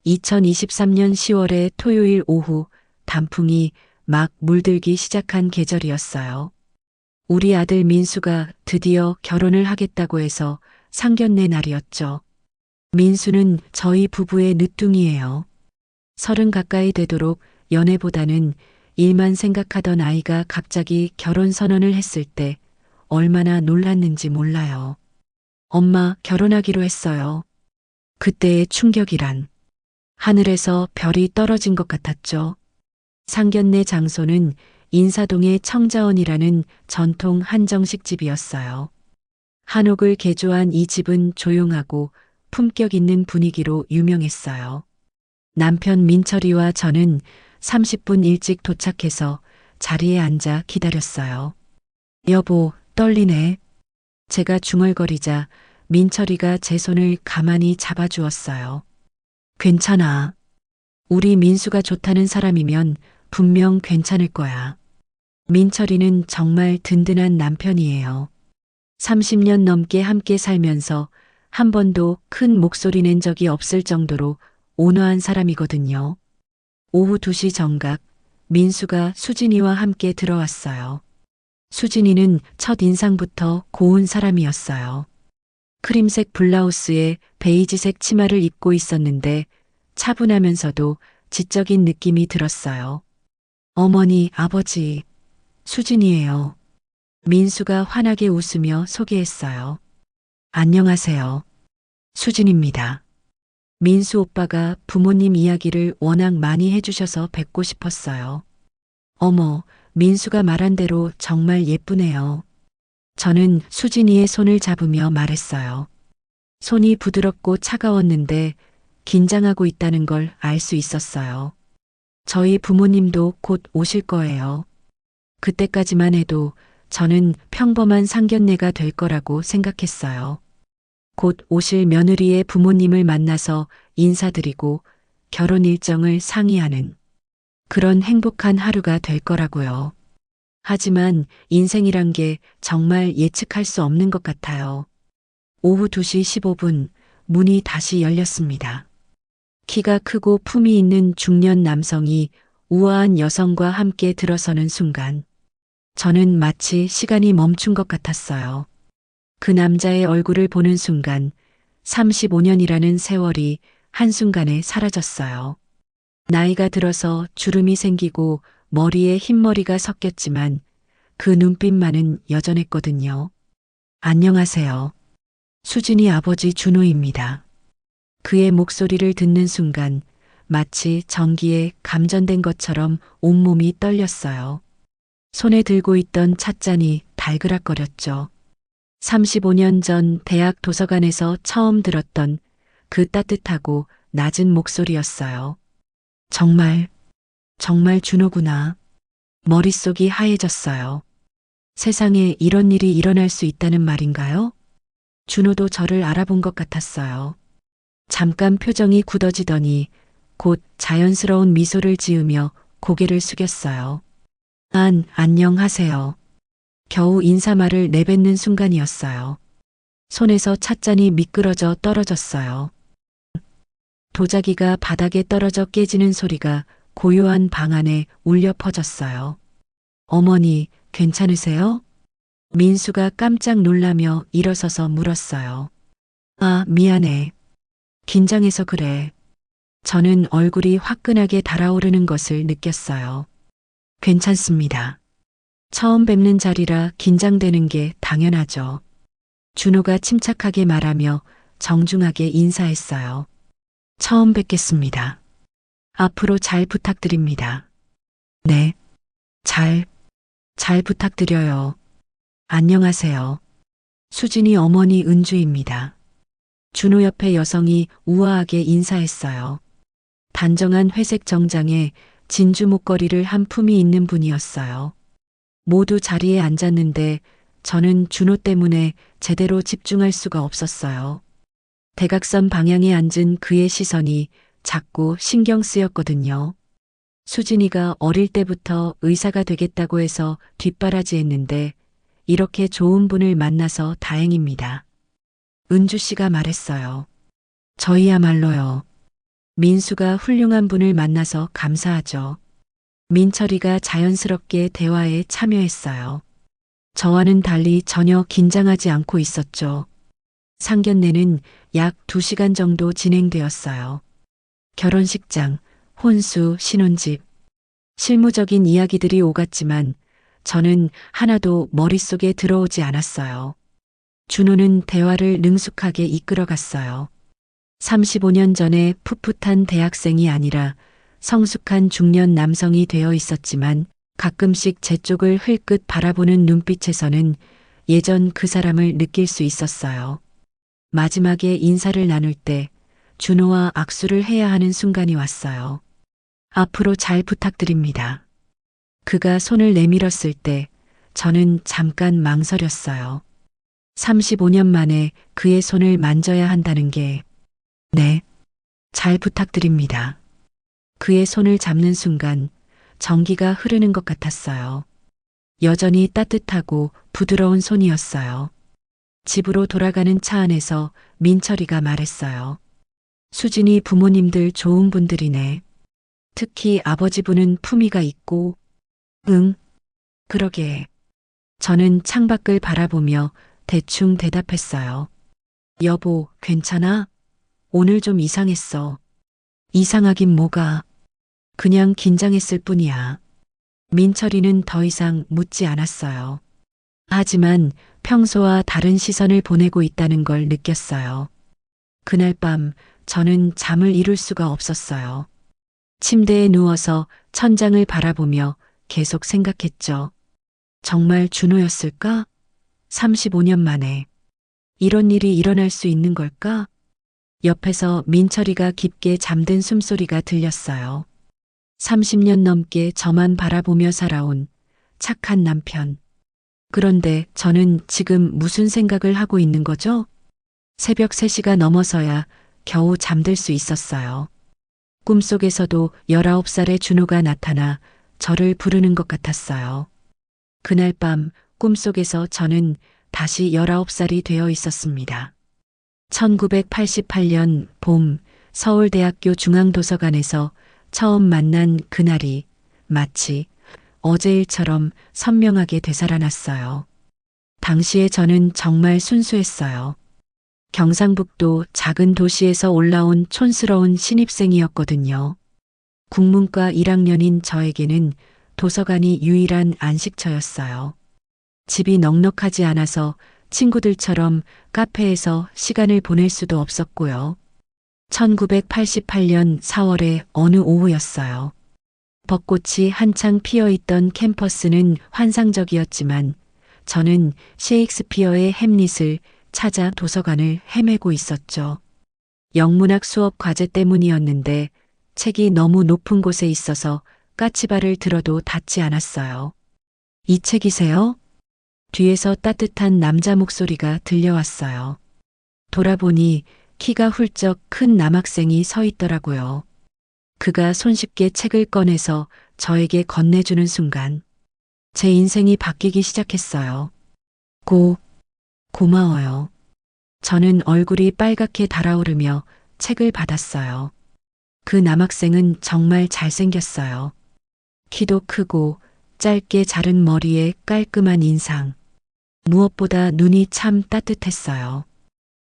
2023년 10월의 토요일 오후 단풍이 막 물들기 시작한 계절이었어요. 우리 아들 민수가 드디어 결혼을 하겠다고 해서 상견례 날이었죠. 민수는 저희 부부의 늦둥이에요. 30 가까이 되도록 연애보다는 일만 생각하던 아이가 갑자기 결혼 선언을 했을 때 얼마나 놀랐는지 몰라요. 엄마, 결혼하기로 했어요. 그때의 충격이란 하늘에서 별이 떨어진 것 같았죠. 상견례 장소는 인사동의 청자원이라는 전통 한정식 집이었어요. 한옥을 개조한 이 집은 조용하고 품격 있는 분위기로 유명했어요. 남편 민철이와 저는 30분 일찍 도착해서 자리에 앉아 기다렸어요. 여보, 떨리네. 제가 중얼거리자 민철이가 제 손을 가만히 잡아주었어요. 괜찮아. 우리 민수가 좋다는 사람이면 분명 괜찮을 거야. 민철이는 정말 든든한 남편이에요. 30년 넘게 함께 살면서 한 번도 큰 목소리 낸 적이 없을 정도로 온화한 사람이거든요. 오후 2시 정각, 민수가 수진이와 함께 들어왔어요. 수진이는 첫 인상부터 고운 사람이었어요. 크림색 블라우스에 베이지색 치마를 입고 있었는데 차분하면서도 지적인 느낌이 들었어요. 어머니, 아버지, 수진이에요. 민수가 환하게 웃으며 소개했어요. 안녕하세요. 수진입니다. 민수 오빠가 부모님 이야기를 워낙 많이 해주셔서 뵙고 싶었어요. 어머, 민수가 말한 대로 정말 예쁘네요. 저는 수진이의 손을 잡으며 말했어요. 손이 부드럽고 차가웠는데 긴장하고 있다는 걸 알 수 있었어요. 저희 부모님도 곧 오실 거예요. 그때까지만 해도 저는 평범한 상견례가 될 거라고 생각했어요. 곧 오실 며느리의 부모님을 만나서 인사드리고 결혼 일정을 상의하는 그런 행복한 하루가 될 거라고요. 하지만 인생이란 게 정말 예측할 수 없는 것 같아요. 오후 2시 15분 문이 다시 열렸습니다. 키가 크고 품이 있는 중년 남성이 우아한 여성과 함께 들어서는 순간 저는 마치 시간이 멈춘 것 같았어요. 그 남자의 얼굴을 보는 순간 35년이라는 세월이 한순간에 사라졌어요. 나이가 들어서 주름이 생기고 머리에 흰머리가 섞였지만 그 눈빛만은 여전했거든요. 안녕하세요. 수진이 아버지 준호입니다. 그의 목소리를 듣는 순간 마치 전기에 감전된 것처럼 온몸이 떨렸어요. 손에 들고 있던 찻잔이 달그락거렸죠. 35년 전 대학 도서관에서 처음 들었던 그 따뜻하고 낮은 목소리였어요. 정말 준호구나. 머릿속이 하얘졌어요. 세상에 이런 일이 일어날 수 있다는 말인가요? 준호도 저를 알아본 것 같았어요. 잠깐 표정이 굳어지더니 곧 자연스러운 미소를 지으며 고개를 숙였어요. 안녕하세요. 겨우 인사말을 내뱉는 순간이었어요. 손에서 찻잔이 미끄러져 떨어졌어요. 도자기가 바닥에 떨어져 깨지는 소리가 고요한 방 안에 울려 퍼졌어요. 어머니, 괜찮으세요? 민수가 깜짝 놀라며 일어서서 물었어요. 미안해. 긴장해서 그래. 저는 얼굴이 화끈하게 달아오르는 것을 느꼈어요. 괜찮습니다. 처음 뵙는 자리라 긴장되는 게 당연하죠. 준호가 침착하게 말하며 정중하게 인사했어요. 처음 뵙겠습니다. 앞으로 잘 부탁드립니다. 네, 잘 부탁드려요. 안녕하세요. 수진이 어머니 은주입니다. 준호 옆에 여성이 우아하게 인사했어요. 단정한 회색 정장에 진주 목걸이를 한 품이 있는 분이었어요. 모두 자리에 앉았는데 저는 준호 때문에 제대로 집중할 수가 없었어요. 대각선 방향에 앉은 그의 시선이 자꾸 신경 쓰였거든요. 수진이가 어릴 때부터 의사가 되겠다고 해서 뒷바라지했는데 이렇게 좋은 분을 만나서 다행입니다. 은주 씨가 말했어요. 저희야말로요. 민수가 훌륭한 분을 만나서 감사하죠. 민철이가 자연스럽게 대화에 참여했어요. 저와는 달리 전혀 긴장하지 않고 있었죠. 상견례는 약 2시간 정도 진행되었어요. 결혼식장, 혼수, 신혼집. 실무적인 이야기들이 오갔지만 저는 하나도 머릿속에 들어오지 않았어요. 준호는 대화를 능숙하게 이끌어갔어요. 35년 전에 풋풋한 대학생이 아니라 성숙한 중년 남성이 되어 있었지만 가끔씩 제 쪽을 흘끗 바라보는 눈빛에서는 예전 그 사람을 느낄 수 있었어요. 마지막에 인사를 나눌 때 준호와 악수를 해야 하는 순간이 왔어요. 앞으로 잘 부탁드립니다. 그가 손을 내밀었을 때 저는 잠깐 망설였어요. 35년 만에 그의 손을 만져야 한다는 게, 네, 잘 부탁드립니다. 그의 손을 잡는 순간 전기가 흐르는 것 같았어요. 여전히 따뜻하고 부드러운 손이었어요. 집으로 돌아가는 차 안에서 민철이가 말했어요. 수진이 부모님들 좋은 분들이네. 특히 아버지분은 품위가 있고, 응, 그러게. 저는 창밖을 바라보며 대충 대답했어요. 여보, 괜찮아? 오늘 좀 이상했어. 이상하긴 뭐가. 그냥 긴장했을 뿐이야. 민철이는 더 이상 묻지 않았어요. 하지만 평소와 다른 시선을 보내고 있다는 걸 느꼈어요. 그날 밤 저는 잠을 이룰 수가 없었어요. 침대에 누워서 천장을 바라보며 계속 생각했죠. 정말 준호였을까? 35년 만에. 이런 일이 일어날 수 있는 걸까? 옆에서 민철이가 깊게 잠든 숨소리가 들렸어요. 30년 넘게 저만 바라보며 살아온 착한 남편. 그런데 저는 지금 무슨 생각을 하고 있는 거죠? 새벽 3시가 넘어서야 겨우 잠들 수 있었어요. 꿈속에서도 19살의 준호가 나타나 저를 부르는 것 같았어요. 그날 밤 꿈속에서 저는 다시 19살이 되어 있었습니다. 1988년 봄 서울대학교 중앙도서관에서 처음 만난 그날이 마치 어제 일처럼 선명하게 되살아났어요. 당시에 저는 정말 순수했어요. 경상북도 작은 도시에서 올라온 촌스러운 신입생이었거든요. 국문과 1학년인 저에게는 도서관이 유일한 안식처였어요. 집이 넉넉하지 않아서 친구들처럼 카페에서 시간을 보낼 수도 없었고요. 1988년 4월의 어느 오후였어요. 벚꽃이 한창 피어있던 캠퍼스는 환상적이었지만 저는 셰익스피어의 햄릿을 찾아 도서관을 헤매고 있었죠. 영문학 수업 과제 때문이었는데 책이 너무 높은 곳에 있어서 까치발을 들어도 닿지 않았어요. 이 책이세요? 뒤에서 따뜻한 남자 목소리가 들려왔어요. 돌아보니 키가 훌쩍 큰 남학생이 서 있더라고요. 그가 손쉽게 책을 꺼내서 저에게 건네주는 순간 제 인생이 바뀌기 시작했어요. 고마워요. 저는 얼굴이 빨갛게 달아오르며 책을 받았어요. 그 남학생은 정말 잘생겼어요. 키도 크고 짧게 자른 머리에 깔끔한 인상. 무엇보다 눈이 참 따뜻했어요.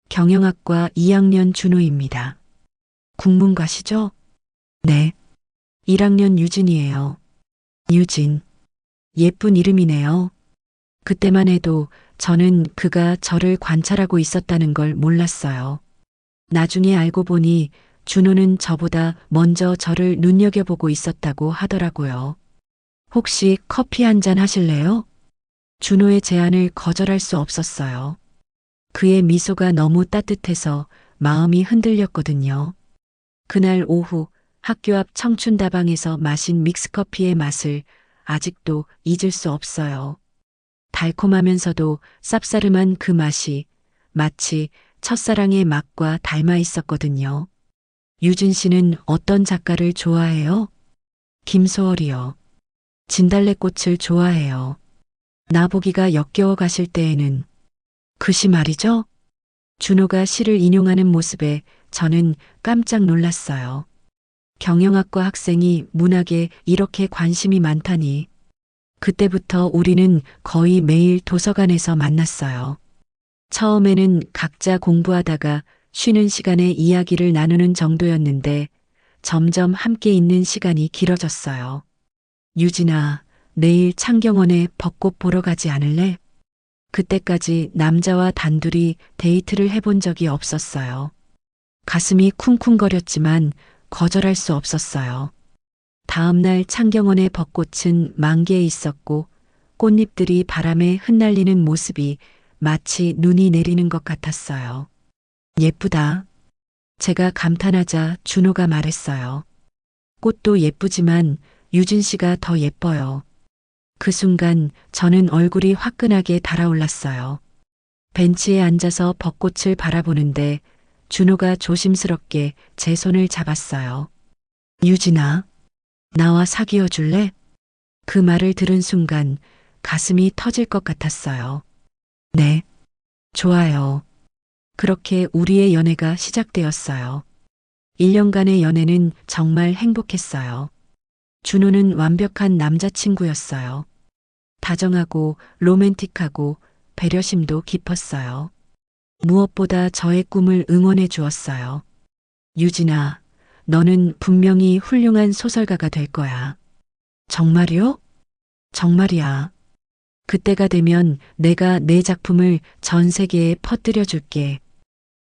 경영학과 2학년 준호입니다. 국문과시죠? 네. 1학년 유진이에요. 유진. 예쁜 이름이네요. 그때만 해도 저는 그가 저를 관찰하고 있었다는 걸 몰랐어요. 나중에 알고 보니 준호는 저보다 먼저 저를 눈여겨보고 있었다고 하더라고요. 혹시 커피 한 잔 하실래요? 준호의 제안을 거절할 수 없었어요. 그의 미소가 너무 따뜻해서 마음이 흔들렸거든요. 그날 오후 학교 앞 청춘다방에서 마신 믹스커피의 맛을 아직도 잊을 수 없어요. 달콤하면서도 쌉싸름한 그 맛이 마치 첫사랑의 맛과 닮아 있었거든요. 유진 씨는 어떤 작가를 좋아해요? 김소월이요. 진달래꽃을 좋아해요. 나보기가 역겨워 가실 때에는 그 시 말이죠? 준호가 시를 인용하는 모습에 저는 깜짝 놀랐어요. 경영학과 학생이 문학에 이렇게 관심이 많다니. 그때부터 우리는 거의 매일 도서관에서 만났어요. 처음에는 각자 공부하다가 쉬는 시간에 이야기를 나누는 정도였는데 점점 함께 있는 시간이 길어졌어요. 유진아, 내일 창경원에 벚꽃 보러 가지 않을래? 그때까지 남자와 단둘이 데이트를 해본 적이 없었어요. 가슴이 쿵쿵거렸지만 거절할 수 없었어요. 다음날 창경원의 벚꽃은 만개해 있었고 꽃잎들이 바람에 흩날리는 모습이 마치 눈이 내리는 것 같았어요. 예쁘다. 제가 감탄하자 준호가 말했어요. 꽃도 예쁘지만 유진 씨가 더 예뻐요. 그 순간 저는 얼굴이 화끈하게 달아올랐어요. 벤치에 앉아서 벚꽃을 바라보는데 준호가 조심스럽게 제 손을 잡았어요. 유진아, 나와 사귀어 줄래? 그 말을 들은 순간 가슴이 터질 것 같았어요. 네, 좋아요. 그렇게 우리의 연애가 시작되었어요. 1년간의 연애는 정말 행복했어요. 준호는 완벽한 남자친구였어요. 다정하고 로맨틱하고 배려심도 깊었어요. 무엇보다 저의 꿈을 응원해 주었어요. 유진아, 너는 분명히 훌륭한 소설가가 될 거야. 정말이요? 정말이야. 그때가 되면 내가 내 작품을 전 세계에 퍼뜨려 줄게.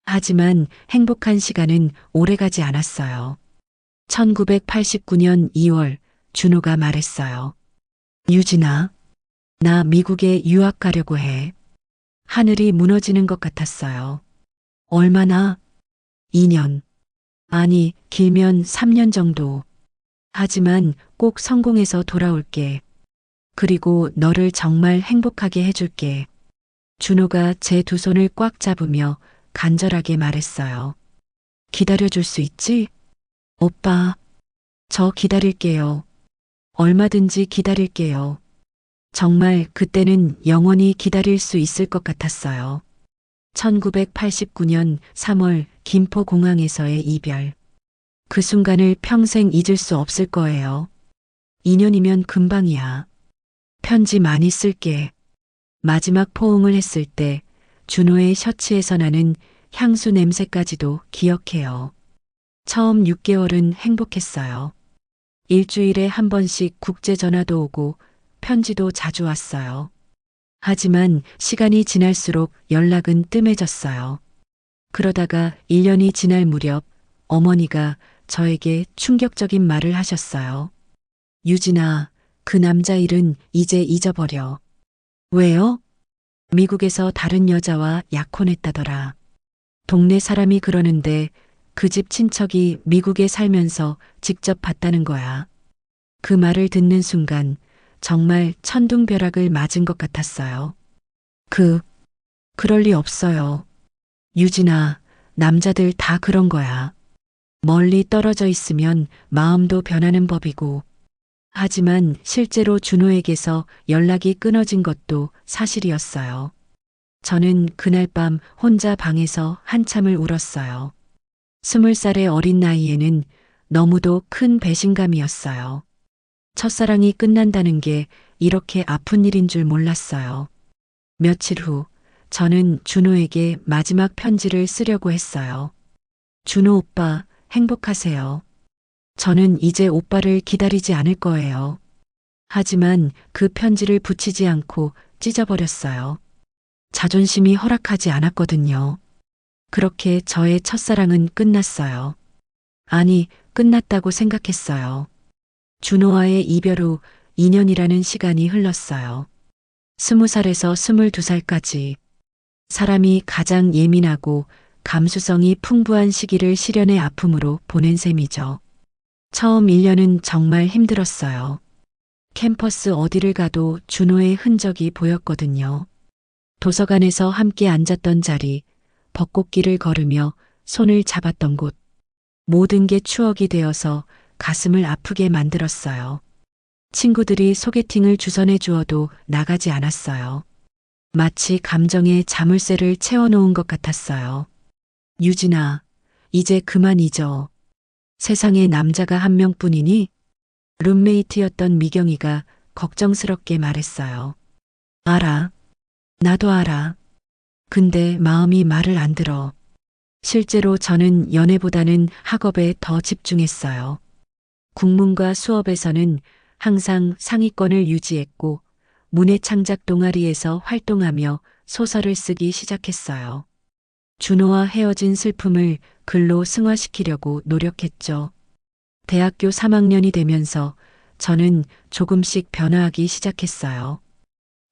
하지만 행복한 시간은 오래가지 않았어요. 1989년 2월 준호가 말했어요. 유진아, 나 미국에 유학 가려고 해. 하늘이 무너지는 것 같았어요. 얼마나? 2년. 아니, 길면 3년 정도. 하지만 꼭 성공해서 돌아올게. 그리고 너를 정말 행복하게 해줄게. 준호가 제 두 손을 꽉 잡으며 간절하게 말했어요. 기다려줄 수 있지? 오빠, 저 기다릴게요. 얼마든지 기다릴게요. 정말 그때는 영원히 기다릴 수 있을 것 같았어요. 1989년 3월 김포공항에서의 이별. 그 순간을 평생 잊을 수 없을 거예요. 2년이면 금방이야. 편지 많이 쓸게. 마지막 포옹을 했을 때 준호의 셔츠에서 나는 향수 냄새까지도 기억해요. 처음 6개월은 행복했어요. 일주일에 한 번씩 국제 전화도 오고 편지도 자주 왔어요. 하지만 시간이 지날수록 연락은 뜸해졌어요. 그러다가 1년이 지날 무렵 어머니가 저에게 충격적인 말을 하셨어요. 유진아, 그 남자 일은 이제 잊어버려. 왜요? 미국에서 다른 여자와 약혼했다더라. 동네 사람이 그러는데 그 집 친척이 미국에 살면서 직접 봤다는 거야. 그 말을 듣는 순간 정말 천둥벼락을 맞은 것 같았어요. 그럴 리 없어요. 유진아, 남자들 다 그런 거야. 멀리 떨어져 있으면 마음도 변하는 법이고. 하지만 실제로 준호에게서 연락이 끊어진 것도 사실이었어요. 저는 그날 밤 혼자 방에서 한참을 울었어요. 20살의 어린 나이에는 너무도 큰 배신감이었어요. 첫사랑이 끝난다는 게 이렇게 아픈 일인 줄 몰랐어요. 며칠 후 저는 준호에게 마지막 편지를 쓰려고 했어요. 준호 오빠, 행복하세요. 저는 이제 오빠를 기다리지 않을 거예요. 하지만 그 편지를 붙이지 않고 찢어버렸어요. 자존심이 허락하지 않았거든요. 그렇게 저의 첫사랑은 끝났어요. 아니, 끝났다고 생각했어요. 준호와의 이별 후 2년이라는 시간이 흘렀어요. 20살에서 22살까지 사람이 가장 예민하고 감수성이 풍부한 시기를 시련의 아픔으로 보낸 셈이죠. 처음 1년은 정말 힘들었어요. 캠퍼스 어디를 가도 준호의 흔적이 보였거든요. 도서관에서 함께 앉았던 자리, 벚꽃길을 걸으며 손을 잡았던 곳, 모든 게 추억이 되어서 가슴을 아프게 만들었어요. 친구들이 소개팅을 주선해 주어도 나가지 않았어요. 마치 감정에 자물쇠를 채워놓은 것 같았어요. 유진아, 이제 그만 잊어. 세상에 남자가 한 명뿐이니? 룸메이트였던 미경이가 걱정스럽게 말했어요. 알아. 나도 알아. 근데 마음이 말을 안 들어. 실제로 저는 연애보다는 학업에 더 집중했어요. 국문과 수업에서는 항상 상위권을 유지했고 문해창작 동아리에서 활동하며 소설을 쓰기 시작했어요. 준호와 헤어진 슬픔을 글로 승화시키려고 노력했죠. 대학교 3학년이 되면서 저는 조금씩 변화하기 시작했어요.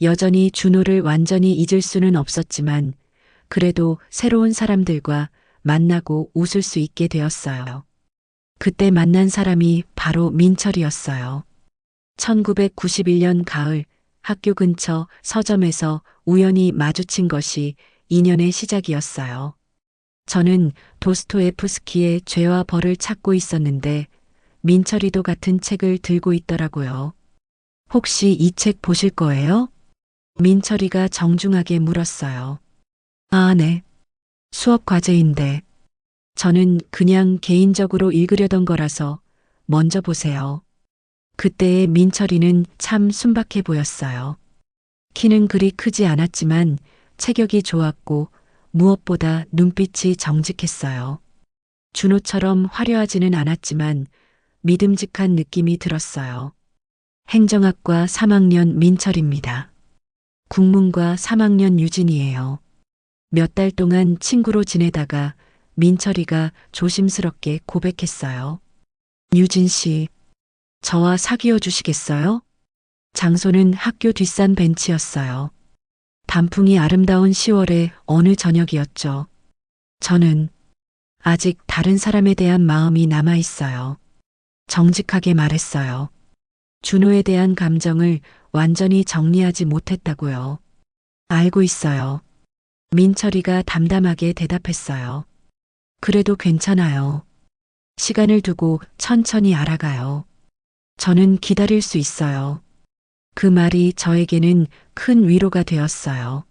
여전히 준호를 완전히 잊을 수는 없었지만 그래도 새로운 사람들과 만나고 웃을 수 있게 되었어요. 그때 만난 사람이 바로 민철이었어요. 1991년 가을 학교 근처 서점에서 우연히 마주친 것이 인연의 시작이었어요. 저는 도스토옙스키의 죄와 벌을 찾고 있었는데 민철이도 같은 책을 들고 있더라고요. 혹시 이 책 보실 거예요? 민철이가 정중하게 물었어요. 아, 네. 수업 과제인데. 저는 그냥 개인적으로 읽으려던 거라서 먼저 보세요. 그때의 민철이는 참 순박해 보였어요. 키는 그리 크지 않았지만 체격이 좋았고 무엇보다 눈빛이 정직했어요. 준호처럼 화려하지는 않았지만 믿음직한 느낌이 들었어요. 행정학과 3학년 민철입니다. 국문과 3학년 유진이에요. 몇 달 동안 친구로 지내다가 민철이가 조심스럽게 고백했어요. 유진 씨, 저와 사귀어 주시겠어요? 장소는 학교 뒷산 벤치였어요. 단풍이 아름다운 10월의 어느 저녁이었죠. 저는 아직 다른 사람에 대한 마음이 남아 있어요. 정직하게 말했어요. 준호에 대한 감정을 완전히 정리하지 못했다고요. 알고 있어요. 민철이가 담담하게 대답했어요. 그래도 괜찮아요. 시간을 두고 천천히 알아가요. 저는 기다릴 수 있어요. 그 말이 저에게는 큰 위로가 되었어요.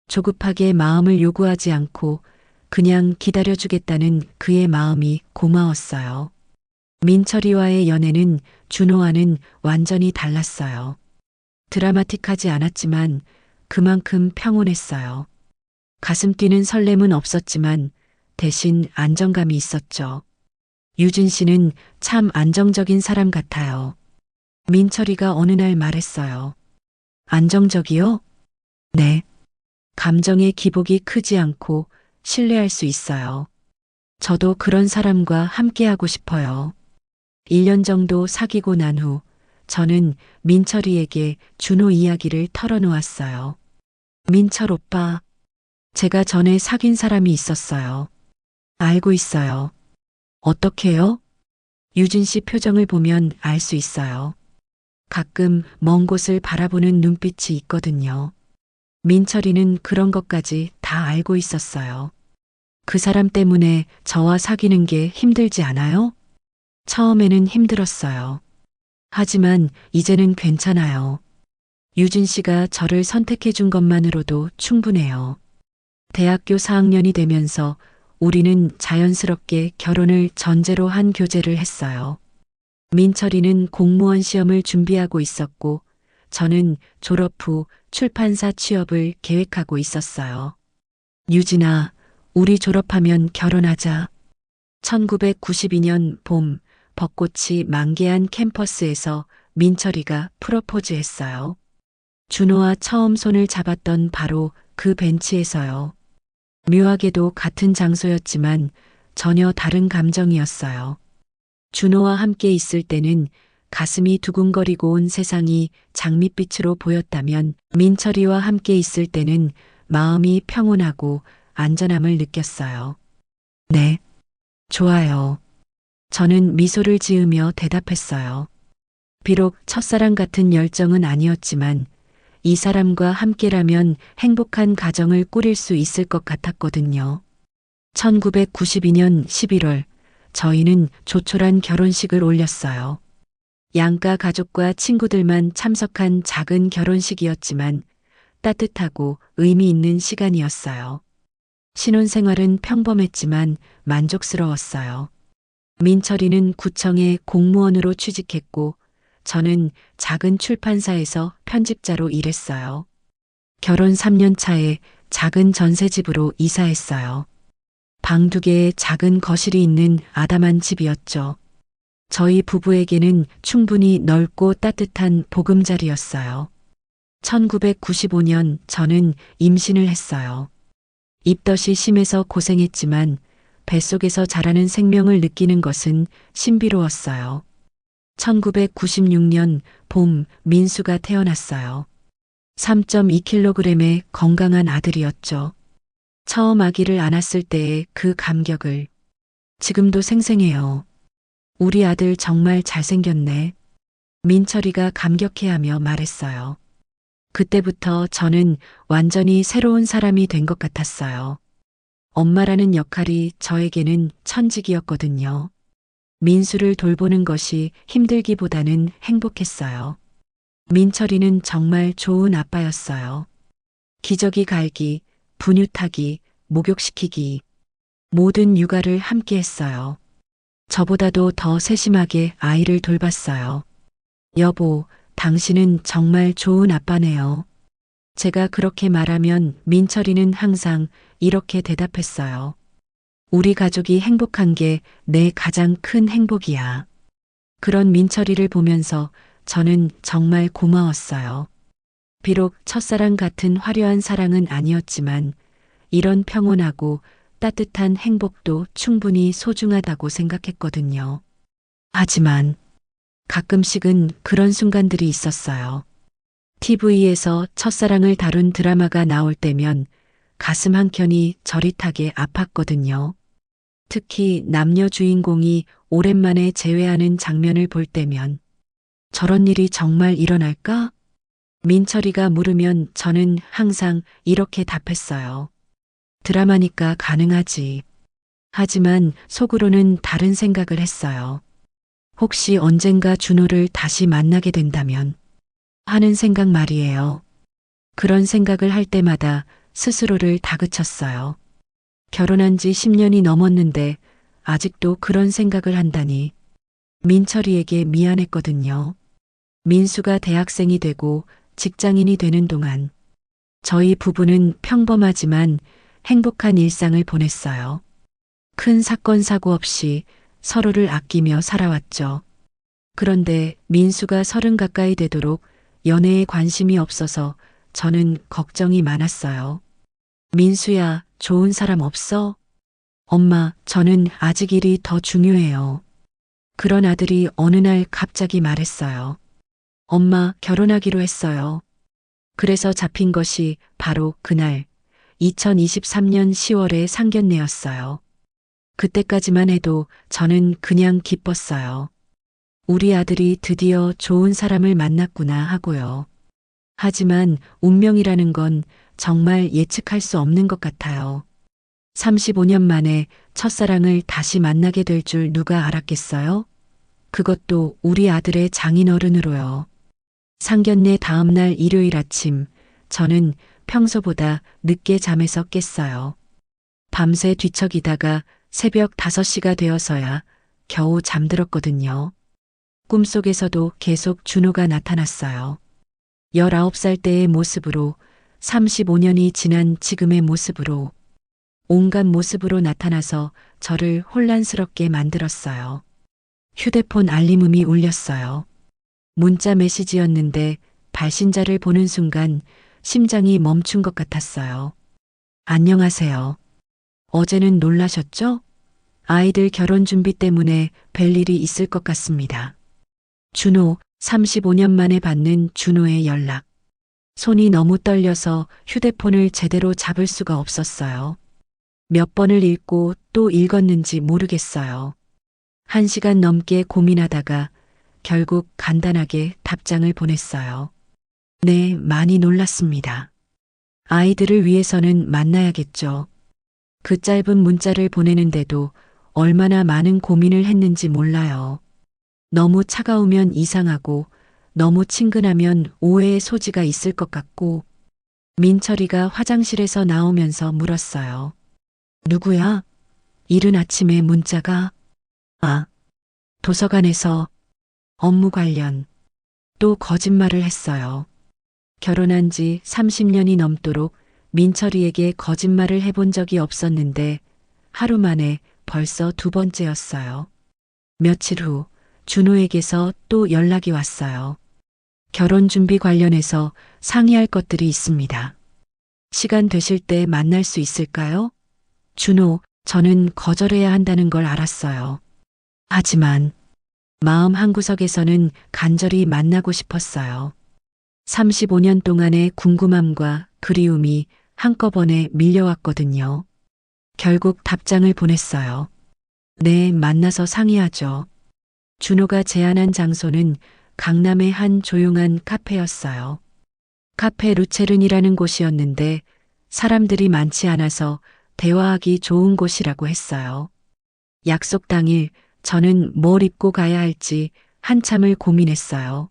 조급하게 마음을 요구하지 않고 그냥 기다려주겠다는 그의 마음이 고마웠어요. 민철이와의 연애는 준호와는 완전히 달랐어요. 드라마틱하지 않았지만 그만큼 평온했어요. 가슴 뛰는 설렘은 없었지만 대신 안정감이 있었죠. 유진 씨는 참 안정적인 사람 같아요. 민철이가 어느 날 말했어요. 안정적이요? 네. 감정의 기복이 크지 않고 신뢰할 수 있어요. 저도 그런 사람과 함께하고 싶어요. 1년 정도 사귀고 난 후 저는 민철이에게 준호 이야기를 털어놓았어요. 민철 오빠, 제가 전에 사귄 사람이 있었어요. 알고 있어요. 어떻게요? 유진 씨 표정을 보면 알 수 있어요. 가끔 먼 곳을 바라보는 눈빛이 있거든요. 민철이는 그런 것까지 다 알고 있었어요. 그 사람 때문에 저와 사귀는 게 힘들지 않아요? 처음에는 힘들었어요. 하지만 이제는 괜찮아요. 유진 씨가 저를 선택해 준 것만으로도 충분해요. 대학교 4학년이 되면서 우리는 자연스럽게 결혼을 전제로 한 교제를 했어요. 민철이는 공무원 시험을 준비하고 있었고 저는 졸업 후 출판사 취업을 계획하고 있었어요. 유진아, 우리 졸업하면 결혼하자. 1992년 봄 벚꽃이 만개한 캠퍼스에서 민철이가 프로포즈했어요. 준호와 처음 손을 잡았던 바로 그 벤치에서요. 묘하게도 같은 장소였지만 전혀 다른 감정이었어요. 준호와 함께 있을 때는 가슴이 두근거리고 온 세상이 장밋빛으로 보였다면 민철이와 함께 있을 때는 마음이 평온하고 안전함을 느꼈어요. 네, 좋아요. 저는 미소를 지으며 대답했어요. 비록 첫사랑 같은 열정은 아니었지만 이 사람과 함께라면 행복한 가정을 꾸릴 수 있을 것 같았거든요. 1992년 11월 저희는 조촐한 결혼식을 올렸어요. 양가 가족과 친구들만 참석한 작은 결혼식이었지만 따뜻하고 의미 있는 시간이었어요. 신혼생활은 평범했지만 만족스러웠어요. 민철이는 구청에 공무원으로 취직했고 저는 작은 출판사에서 편집자로 일했어요. 결혼 3년 차에 작은 전셋집으로 이사했어요. 방 2개에 작은 거실이 있는 아담한 집이었죠. 저희 부부에게는 충분히 넓고 따뜻한 보금자리였어요. 1995년 저는 임신을 했어요. 입덧이 심해서 고생했지만 뱃속에서 자라는 생명을 느끼는 것은 신비로웠어요. 1996년 봄 민수가 태어났어요. 3.2kg의 건강한 아들이었죠. 처음 아기를 안았을 때의 그 감격을 지금도 생생해요. 우리 아들 정말 잘생겼네. 민철이가 감격해하며 말했어요. 그때부터 저는 완전히 새로운 사람이 된 것 같았어요. 엄마라는 역할이 저에게는 천직이었거든요. 민수를 돌보는 것이 힘들기보다는 행복했어요. 민철이는 정말 좋은 아빠였어요. 기저귀 갈기, 분유 타기, 목욕시키기, 모든 육아를 함께 했어요. 저보다도 더 세심하게 아이를 돌봤어요. 여보, 당신은 정말 좋은 아빠네요. 제가 그렇게 말하면 민철이는 항상 이렇게 대답했어요. 우리 가족이 행복한 게 내 가장 큰 행복이야. 그런 민철이를 보면서 저는 정말 고마웠어요. 비록 첫사랑 같은 화려한 사랑은 아니었지만 이런 평온하고 따뜻한 행복도 충분히 소중하다고 생각했거든요. 하지만 가끔씩은 그런 순간들이 있었어요. TV에서 첫사랑을 다룬 드라마가 나올 때면 가슴 한켠이 저릿하게 아팠거든요. 특히 남녀 주인공이 오랜만에 재회하는 장면을 볼 때면 저런 일이 정말 일어날까? 민철이가 물으면 저는 항상 이렇게 답했어요. 드라마니까 가능하지. 하지만 속으로는 다른 생각을 했어요. 혹시 언젠가 준호를 다시 만나게 된다면 하는 생각 말이에요. 그런 생각을 할 때마다 스스로를 다그쳤어요. 결혼한 지 10년이 넘었는데 아직도 그런 생각을 한다니 민철이에게 미안했거든요. 민수가 대학생이 되고 직장인이 되는 동안 저희 부부는 평범하지만 행복한 일상을 보냈어요. 큰 사건 사고 없이 서로를 아끼며 살아왔죠. 그런데 민수가 30 가까이 되도록 연애에 관심이 없어서 저는 걱정이 많았어요. 민수야, 좋은 사람 없어? 엄마, 저는 아직 일이 더 중요해요. 그런 아들이 어느 날 갑자기 말했어요. 엄마, 결혼하기로 했어요. 그래서 잡힌 것이 바로 그날 2023년 10월의 상견례였어요. 그때까지만 해도 저는 그냥 기뻤어요. 우리 아들이 드디어 좋은 사람을 만났구나 하고요. 하지만 운명이라는 건 정말 예측할 수 없는 것 같아요. 35년 만에 첫사랑을 다시 만나게 될 줄 누가 알았겠어요? 그것도 우리 아들의 장인어른으로요. 상견례 다음 날 일요일 아침, 저는 평소보다 늦게 잠에서 깼어요. 밤새 뒤척이다가 새벽 5시가 되어서야 겨우 잠들었거든요. 꿈속에서도 계속 준호가 나타났어요. 19살 때의 모습으로 35년이 지난 지금의 모습으로 온갖 모습으로 나타나서 저를 혼란스럽게 만들었어요. 휴대폰 알림음이 울렸어요. 문자 메시지였는데 발신자를 보는 순간 심장이 멈춘 것 같았어요. 안녕하세요. 어제는 놀라셨죠? 아이들 결혼 준비 때문에 뵐 일이 있을 것 같습니다. 준호, 35년 만에 받는 준호의 연락. 손이 너무 떨려서 휴대폰을 제대로 잡을 수가 없었어요. 몇 번을 읽고 또 읽었는지 모르겠어요. 1시간 넘게 고민하다가 결국 간단하게 답장을 보냈어요. 네, 많이 놀랐습니다. 아이들을 위해서는 만나야겠죠. 그 짧은 문자를 보내는데도 얼마나 많은 고민을 했는지 몰라요. 너무 차가우면 이상하고 너무 친근하면 오해의 소지가 있을 것 같고 민철이가 화장실에서 나오면서 물었어요. 누구야? 이른 아침에 문자가? 아, 도서관에서 업무 관련 또 거짓말을 했어요. 결혼한 지 30년이 넘도록 민철이에게 거짓말을 해본 적이 없었는데 하루 만에 벌써 두 번째였어요. 며칠 후 준호에게서 또 연락이 왔어요. 결혼 준비 관련해서 상의할 것들이 있습니다. 시간 되실 때 만날 수 있을까요? 준호, 저는 거절해야 한다는 걸 알았어요. 하지만 마음 한구석에서는 간절히 만나고 싶었어요. 35년 동안의 궁금함과 그리움이 한꺼번에 밀려왔거든요. 결국 답장을 보냈어요. 네, 만나서 상의하죠. 준호가 제안한 장소는 강남의 한 조용한 카페였어요. 카페 루체른이라는 곳이었는데 사람들이 많지 않아서 대화하기 좋은 곳이라고 했어요. 약속 당일 저는 뭘 입고 가야 할지 한참을 고민했어요.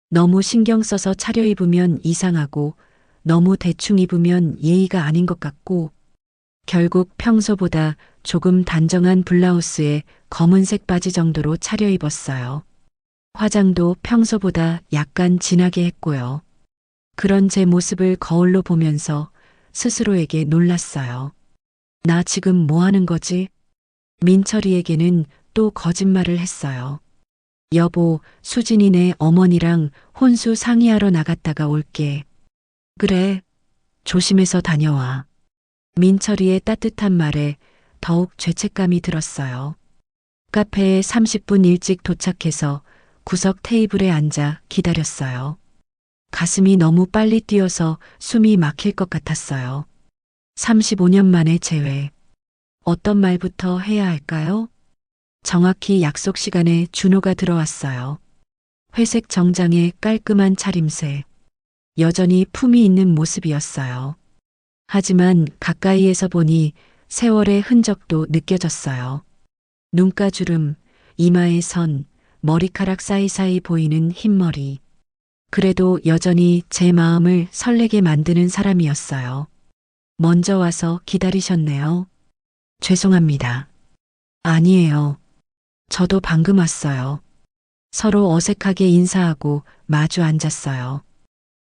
너무 신경 써서 차려입으면 이상하고 너무 대충 입으면 예의가 아닌 것 같고 결국 평소보다 조금 단정한 블라우스에 검은색 바지 정도로 차려입었어요. 화장도 평소보다 약간 진하게 했고요. 그런 제 모습을 거울로 보면서 스스로에게 놀랐어요. 나 지금 뭐 하는 거지? 민철이에게는 또 거짓말을 했어요. 여보, 수진이네 어머니랑 혼수 상의하러 나갔다가 올게. 그래, 조심해서 다녀와. 민철이의 따뜻한 말에 더욱 죄책감이 들었어요. 카페에 30분 일찍 도착해서 구석 테이블에 앉아 기다렸어요. 가슴이 너무 빨리 뛰어서 숨이 막힐 것 같았어요. 35년 만에 재회. 어떤 말부터 해야 할까요? 정확히 약속 시간에 준호가 들어왔어요. 회색 정장에 깔끔한 차림새. 여전히 품이 있는 모습이었어요. 하지만 가까이에서 보니 세월의 흔적도 느껴졌어요. 눈가주름, 이마의 선, 머리카락 사이사이 보이는 흰머리. 그래도 여전히 제 마음을 설레게 만드는 사람이었어요. 먼저 와서 기다리셨네요. 죄송합니다. 아니에요. 저도 방금 왔어요. 서로 어색하게 인사하고 마주 앉았어요.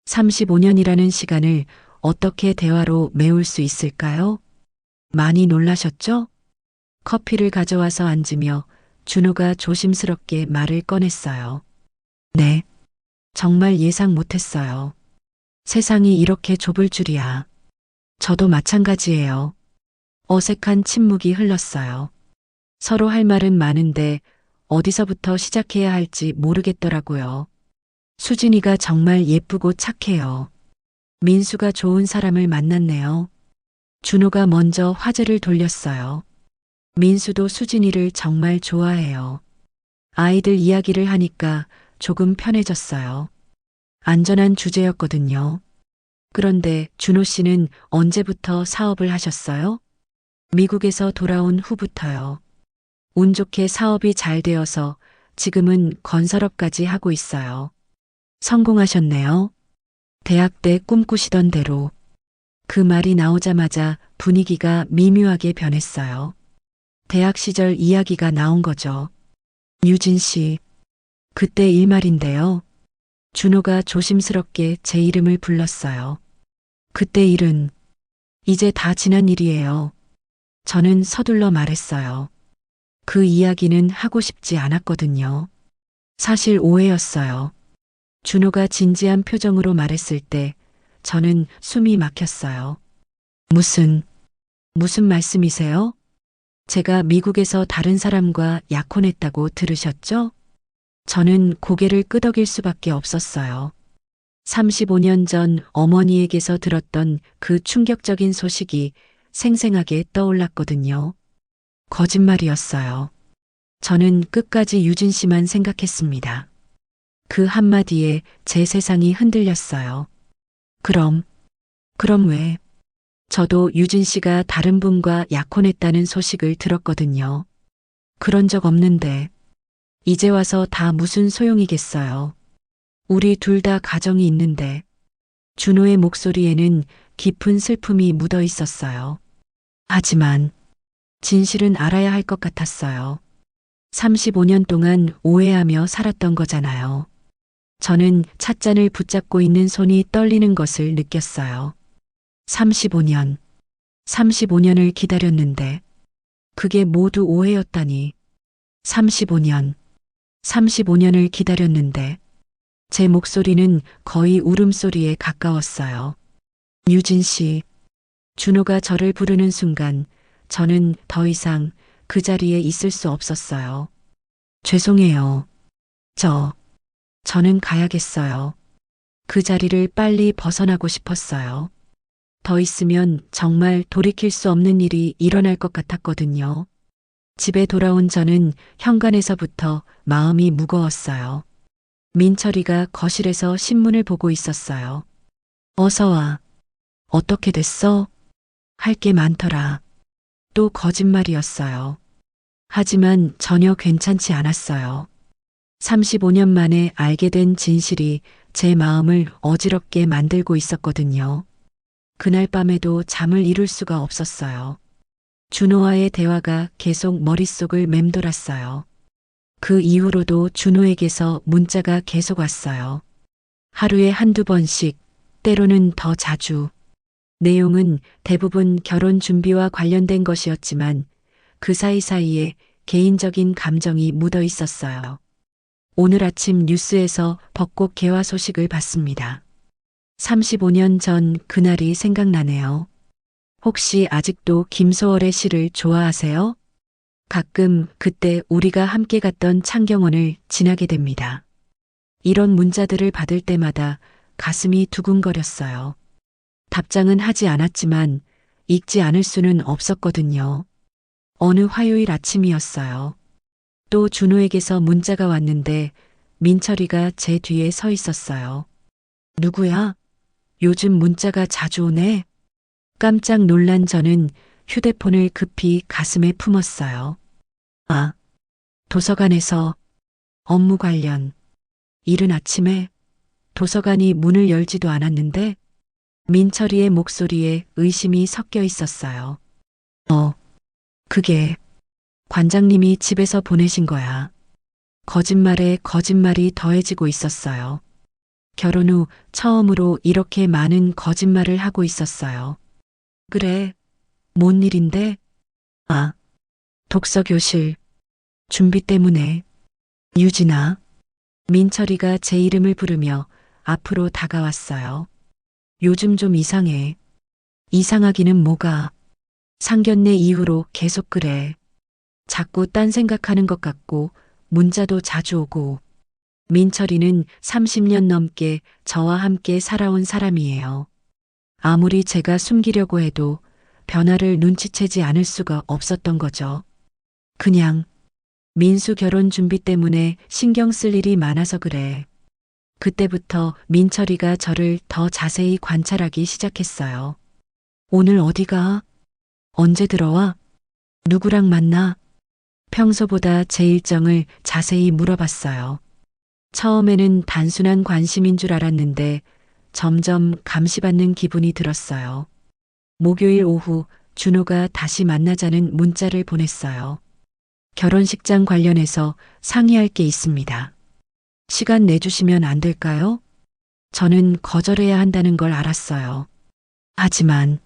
35년이라는 시간을 어떻게 대화로 메울 수 있을까요? 많이 놀라셨죠? 커피를 가져와서 앉으며 준호가 조심스럽게 말을 꺼냈어요. 네, 정말 예상 못했어요. 세상이 이렇게 좁을 줄이야. 저도 마찬가지예요. 어색한 침묵이 흘렀어요. 서로 할 말은 많은데 어디서부터 시작해야 할지 모르겠더라고요. 수진이가 정말 예쁘고 착해요. 민수가 좋은 사람을 만났네요. 준호가 먼저 화제를 돌렸어요. 민수도 수진이를 정말 좋아해요. 아이들 이야기를 하니까 조금 편해졌어요. 안전한 주제였거든요. 그런데 준호 씨는 언제부터 사업을 하셨어요? 미국에서 돌아온 후부터요. 운 좋게 사업이 잘 되어서 지금은 건설업까지 하고 있어요. 성공하셨네요. 대학 때 꿈꾸시던 대로. 그 말이 나오자마자 분위기가 미묘하게 변했어요. 대학 시절 이야기가 나온 거죠. 유진 씨, 그때 일 말인데요. 준호가 조심스럽게 제 이름을 불렀어요. 그때 일은 이제 다 지난 일이에요. 저는 서둘러 말했어요. 그 이야기는 하고 싶지 않았거든요. 사실 오해였어요. 준호가 진지한 표정으로 말했을 때 저는 숨이 막혔어요. 무슨 말씀이세요? 제가 미국에서 다른 사람과 약혼했다고 들으셨죠? 저는 고개를 끄덕일 수밖에 없었어요. 35년 전 어머니에게서 들었던 그 충격적인 소식이 생생하게 떠올랐거든요. 거짓말이었어요. 저는 끝까지 유진 씨만 생각했습니다. 그 한마디에 제 세상이 흔들렸어요. 그럼 왜? 저도 유진 씨가 다른 분과 약혼했다는 소식을 들었거든요. 그런 적 없는데, 이제 와서 다 무슨 소용이겠어요. 우리 둘 다 가정이 있는데, 준호의 목소리에는 깊은 슬픔이 묻어 있었어요. 하지만, 진실은 알아야 할 것 같았어요. 35년 동안 오해하며 살았던 거잖아요. 저는 찻잔을 붙잡고 있는 손이 떨리는 것을 느꼈어요. 35년, 35년을 기다렸는데 그게 모두 오해였다니. 35년, 35년을 기다렸는데 제 목소리는 거의 울음소리에 가까웠어요. 유진 씨, 준호가 저를 부르는 순간 저는 더 이상 그 자리에 있을 수 없었어요. 죄송해요. 저는 가야겠어요. 그 자리를 빨리 벗어나고 싶었어요. 더 있으면 정말 돌이킬 수 없는 일이 일어날 것 같았거든요. 집에 돌아온 저는 현관에서부터 마음이 무거웠어요. 민철이가 거실에서 신문을 보고 있었어요. 어서 와. 어떻게 됐어? 할 게 많더라. 또 거짓말이었어요. 하지만 전혀 괜찮지 않았어요. 35년 만에 알게 된 진실이 제 마음을 어지럽게 만들고 있었거든요. 그날 밤에도 잠을 이룰 수가 없었어요. 준호와의 대화가 계속 머릿속을 맴돌았어요. 그 이후로도 준호에게서 문자가 계속 왔어요. 하루에 한두 번씩, 때로는 더 자주. 내용은 대부분 결혼 준비와 관련된 것이었지만 그 사이사이에 개인적인 감정이 묻어 있었어요. 오늘 아침 뉴스에서 벚꽃 개화 소식을 봤습니다. 35년 전 그날이 생각나네요. 혹시 아직도 김소월의 시를 좋아하세요? 가끔 그때 우리가 함께 갔던 창경원을 지나게 됩니다. 이런 문자들을 받을 때마다 가슴이 두근거렸어요. 답장은 하지 않았지만 읽지 않을 수는 없었거든요. 어느 화요일 아침이었어요. 또 준호에게서 문자가 왔는데 민철이가 제 뒤에 서 있었어요. 누구야? 요즘 문자가 자주 오네. 깜짝 놀란 저는 휴대폰을 급히 가슴에 품었어요. 아, 도서관에서 업무 관련. 이른 아침에 도서관이 문을 열지도 않았는데 민철이의 목소리에 의심이 섞여 있었어요. 그게 관장님이 집에서 보내신 거야. 거짓말에 거짓말이 더해지고 있었어요. 결혼 후 처음으로 이렇게 많은 거짓말을 하고 있었어요. 그래, 뭔 일인데? 아, 독서교실. 준비 때문에. 유진아. 민철이가 제 이름을 부르며 앞으로 다가왔어요. 요즘 좀 이상해. 이상하기는 뭐가. 상견례 이후로 계속 그래. 자꾸 딴 생각하는 것 같고 문자도 자주 오고. 민철이는 30년 넘게 저와 함께 살아온 사람이에요. 아무리 제가 숨기려고 해도 변화를 눈치채지 않을 수가 없었던 거죠. 그냥 민수 결혼 준비 때문에 신경 쓸 일이 많아서 그래. 그때부터 민철이가 저를 더 자세히 관찰하기 시작했어요. 오늘 어디가? 언제 들어와? 누구랑 만나? 평소보다 제 일정을 자세히 물어봤어요. 처음에는 단순한 관심인 줄 알았는데 점점 감시받는 기분이 들었어요. 목요일 오후 준호가 다시 만나자는 문자를 보냈어요. 결혼식장 관련해서 상의할 게 있습니다. 시간 내주시면 안 될까요? 저는 거절해야 한다는 걸 알았어요. 하지만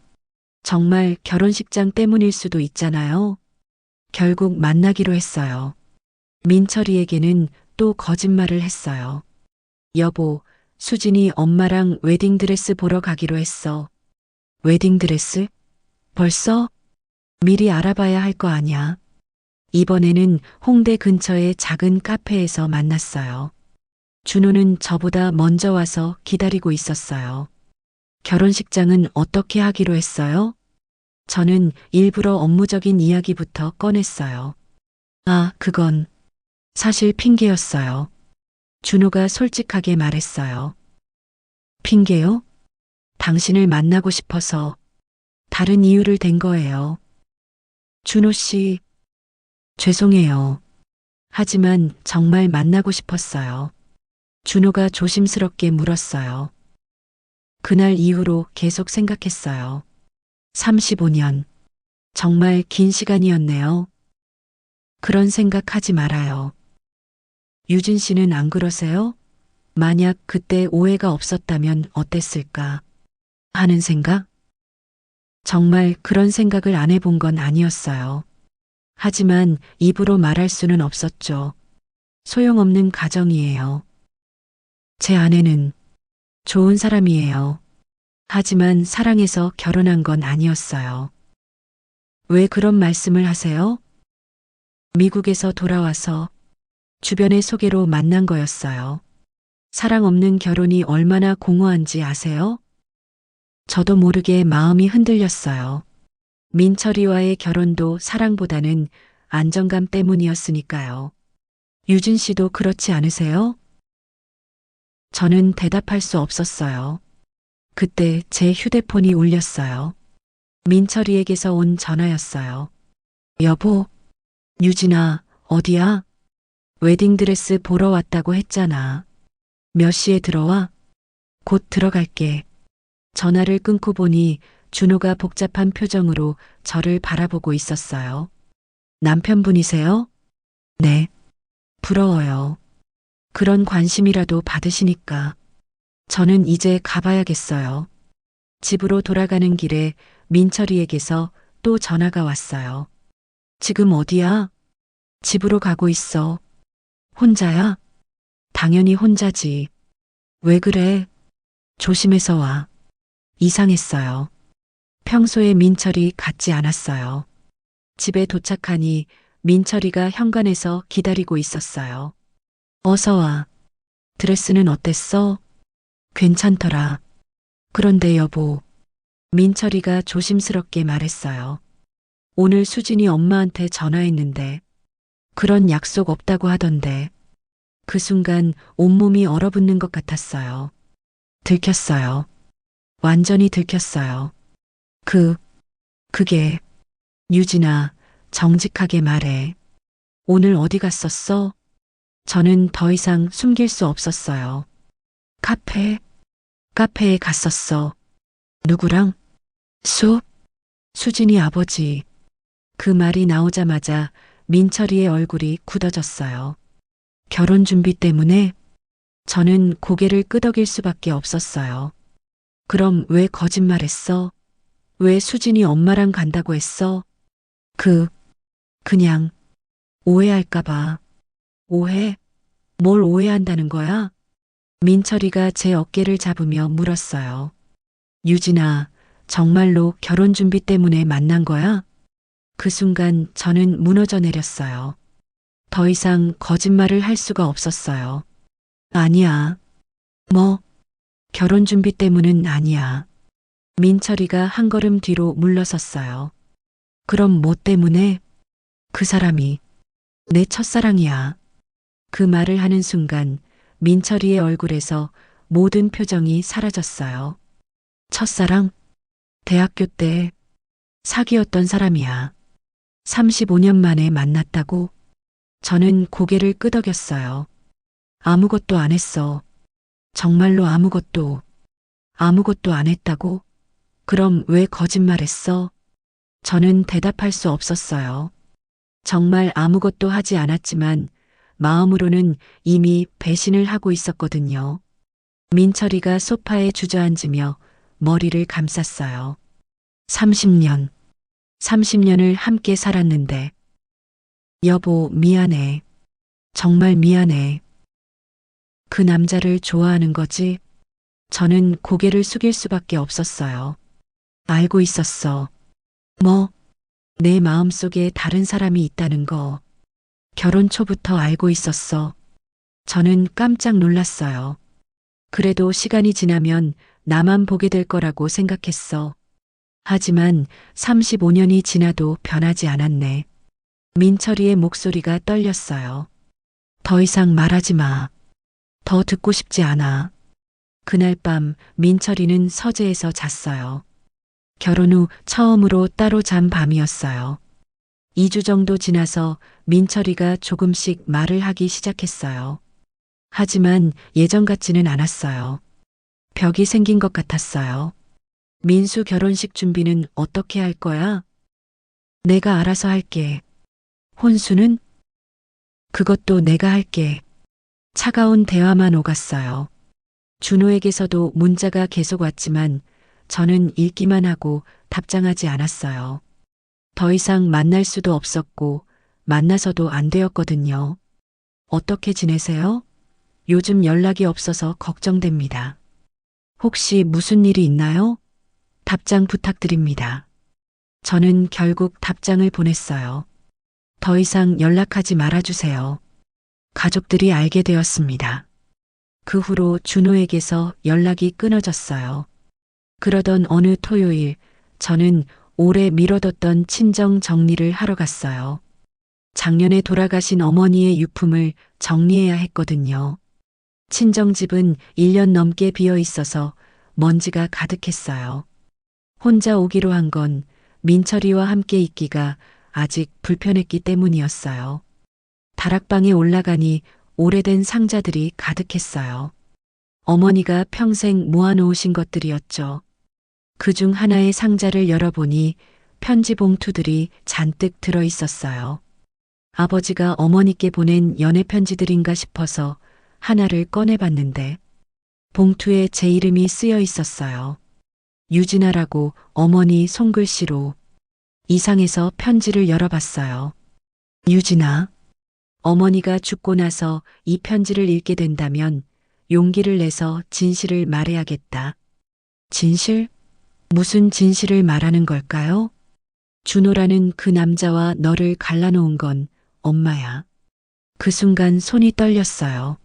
정말 결혼식장 때문일 수도 있잖아요. 결국 만나기로 했어요. 민철이에게는 또 거짓말을 했어요. 여보, 수진이 엄마랑 웨딩드레스 보러 가기로 했어. 웨딩드레스? 벌써? 미리 알아봐야 할 거 아냐. 이번에는 홍대 근처의 작은 카페에서 만났어요. 준호는 저보다 먼저 와서 기다리고 있었어요. 결혼식장은 어떻게 하기로 했어요? 저는 일부러 업무적인 이야기부터 꺼냈어요. 아, 그건 사실 핑계였어요. 준호가 솔직하게 말했어요. 핑계요? 당신을 만나고 싶어서 다른 이유를 댄 거예요. 준호 씨, 죄송해요. 하지만 정말 만나고 싶었어요. 준호가 조심스럽게 물었어요. 그날 이후로 계속 생각했어요. 35년. 정말 긴 시간이었네요. 그런 생각하지 말아요. 유진 씨는 안 그러세요? 만약 그때 오해가 없었다면 어땠을까 하는 생각? 정말 그런 생각을 안 해본 건 아니었어요. 하지만 입으로 말할 수는 없었죠. 소용없는 가정이에요. 제 아내는 좋은 사람이에요. 하지만 사랑해서 결혼한 건 아니었어요. 왜 그런 말씀을 하세요? 미국에서 돌아와서 주변의 소개로 만난 거였어요. 사랑 없는 결혼이 얼마나 공허한지 아세요? 저도 모르게 마음이 흔들렸어요. 민철이와의 결혼도 사랑보다는 안정감 때문이었으니까요. 유진 씨도 그렇지 않으세요? 저는 대답할 수 없었어요. 그때 제 휴대폰이 울렸어요. 민철이에게서 온 전화였어요. 여보, 유진아, 어디야? 웨딩드레스 보러 왔다고 했잖아. 몇 시에 들어와? 곧 들어갈게. 전화를 끊고 보니 준호가 복잡한 표정으로 저를 바라보고 있었어요. 남편분이세요? 네. 부러워요. 그런 관심이라도 받으시니까. 저는 이제 가봐야겠어요. 집으로 돌아가는 길에 민철이에게서 또 전화가 왔어요. 지금 어디야? 집으로 가고 있어. 혼자야? 당연히 혼자지. 왜 그래? 조심해서 와. 이상했어요. 평소에 민철이 같지 않았어요. 집에 도착하니 민철이가 현관에서 기다리고 있었어요. 어서 와. 드레스는 어땠어? 괜찮더라. 그런데 여보, 민철이가 조심스럽게 말했어요. 오늘 수진이 엄마한테 전화했는데 그런 약속 없다고 하던데. 그 순간 온몸이 얼어붙는 것 같았어요. 들켰어요. 완전히 들켰어요. 그게, 유진아, 정직하게 말해. 오늘 어디 갔었어? 저는 더 이상 숨길 수 없었어요. 카페에 갔었어. 누구랑? 수진이 아버지. 그 말이 나오자마자 민철이의 얼굴이 굳어졌어요. 결혼 준비 때문에 저는 고개를 끄덕일 수밖에 없었어요. 그럼 왜 거짓말했어? 왜 수진이 엄마랑 간다고 했어? 그냥 오해할까봐. 오해? 뭘 오해한다는 거야? 민철이가 제 어깨를 잡으며 물었어요. 유진아, 정말로 결혼 준비 때문에 만난 거야? 그 순간 저는 무너져 내렸어요. 더 이상 거짓말을 할 수가 없었어요. 아니야. 뭐, 결혼 준비 때문은 아니야. 민철이가 한 걸음 뒤로 물러섰어요. 그럼 뭐 때문에? 그 사람이 내 첫사랑이야. 그 말을 하는 순간 민철이의 얼굴에서 모든 표정이 사라졌어요. 첫사랑? 대학교 때 사귀었던 사람이야. 35년 만에 만났다고? 저는 고개를 끄덕였어요. 아무것도 안 했어. 정말로 아무것도 안 했다고? 그럼 왜 거짓말했어? 저는 대답할 수 없었어요. 정말 아무것도 하지 않았지만 마음으로는 이미 배신을 하고 있었거든요. 민철이가 소파에 주저앉으며 머리를 감쌌어요. 30년. 30년을 함께 살았는데. 여보, 미안해. 정말 미안해. 그 남자를 좋아하는 거지? 저는 고개를 숙일 수밖에 없었어요. 알고 있었어. 뭐? 내 마음속에 다른 사람이 있다는 거. 결혼 초부터 알고 있었어. 저는 깜짝 놀랐어요. 그래도 시간이 지나면 나만 보게 될 거라고 생각했어. 하지만 35년이 지나도 변하지 않았네. 민철이의 목소리가 떨렸어요. 더 이상 말하지 마. 더 듣고 싶지 않아. 그날 밤 민철이는 서재에서 잤어요. 결혼 후 처음으로 따로 잔 밤이었어요. 2주 정도 지나서 민철이가 조금씩 말을 하기 시작했어요. 하지만 예전 같지는 않았어요. 벽이 생긴 것 같았어요. 민수 결혼식 준비는 어떻게 할 거야? 내가 알아서 할게. 혼수는? 그것도 내가 할게. 차가운 대화만 오갔어요. 준호에게서도 문자가 계속 왔지만 저는 읽기만 하고 답장하지 않았어요. 더 이상 만날 수도 없었고 만나서도 안 되었거든요. 어떻게 지내세요? 요즘 연락이 없어서 걱정됩니다. 혹시 무슨 일이 있나요? 답장 부탁드립니다. 저는 결국 답장을 보냈어요. 더 이상 연락하지 말아주세요. 가족들이 알게 되었습니다. 그 후로 준호에게서 연락이 끊어졌어요. 그러던 어느 토요일, 저는 오래 미뤄뒀던 친정 정리를 하러 갔어요. 작년에 돌아가신 어머니의 유품을 정리해야 했거든요. 친정집은 1년 넘게 비어 있어서 먼지가 가득했어요. 혼자 오기로 한 건 민철이와 함께 있기가 아직 불편했기 때문이었어요. 다락방에 올라가니 오래된 상자들이 가득했어요. 어머니가 평생 모아놓으신 것들이었죠. 그중 하나의 상자를 열어보니 편지 봉투들이 잔뜩 들어 있었어요. 아버지가 어머니께 보낸 연애 편지들인가 싶어서 하나를 꺼내봤는데 봉투에 제 이름이 쓰여 있었어요. 유진아라고 어머니 손글씨로. 이상해서 편지를 열어봤어요. 유진아. 어머니가 죽고 나서 이 편지를 읽게 된다면 용기를 내서 진실을 말해야겠다. 진실? 무슨 진실을 말하는 걸까요? 준호라는 그 남자와 너를 갈라놓은 건 엄마야. 그 순간 손이 떨렸어요.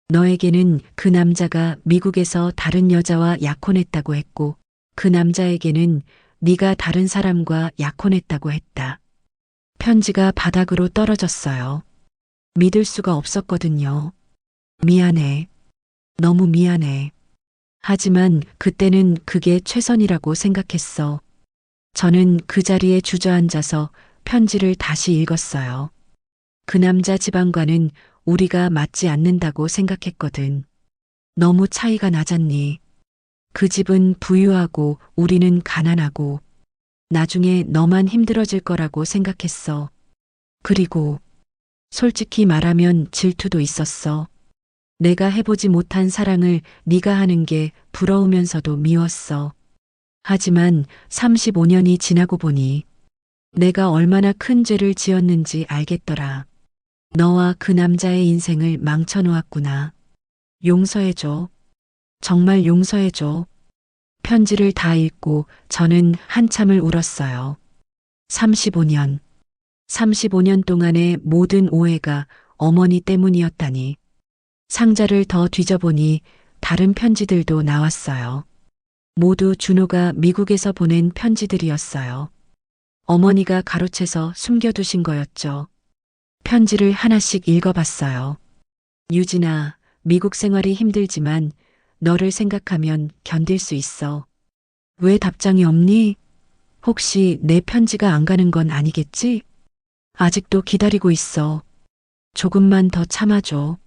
너에게는 그 남자가 미국에서 다른 여자와 약혼했다고 했고 그 남자에게는 네가 다른 사람과 약혼했다고 했다. 편지가 바닥으로 떨어졌어요. 믿을 수가 없었거든요. 미안해. 너무 미안해. 하지만 그때는 그게 최선이라고 생각했어. 저는 그 자리에 주저앉아서 편지를 다시 읽었어요. 그 남자 집안과는 우리가 맞지 않는다고 생각했거든. 너무 차이가 나잖니. 그 집은 부유하고 우리는 가난하고 나중에 너만 힘들어질 거라고 생각했어. 그리고 솔직히 말하면 질투도 있었어. 내가 해보지 못한 사랑을 네가 하는 게 부러우면서도 미웠어. 하지만 35년이 지나고 보니 내가 얼마나 큰 죄를 지었는지 알겠더라. 너와 그 남자의 인생을 망쳐놓았구나. 용서해줘. 정말 용서해줘. 편지를 다 읽고 저는 한참을 울었어요. 35년. 35년 동안의 모든 오해가 어머니 때문이었다니. 상자를 더 뒤져보니 다른 편지들도 나왔어요. 모두 준호가 미국에서 보낸 편지들이었어요. 어머니가 가로채서 숨겨두신 거였죠. 편지를 하나씩 읽어봤어요. 유진아, 미국 생활이 힘들지만 너를 생각하면 견딜 수 있어. 왜 답장이 없니? 혹시 내 편지가 안 가는 건 아니겠지? 아직도 기다리고 있어. 조금만 더 참아줘.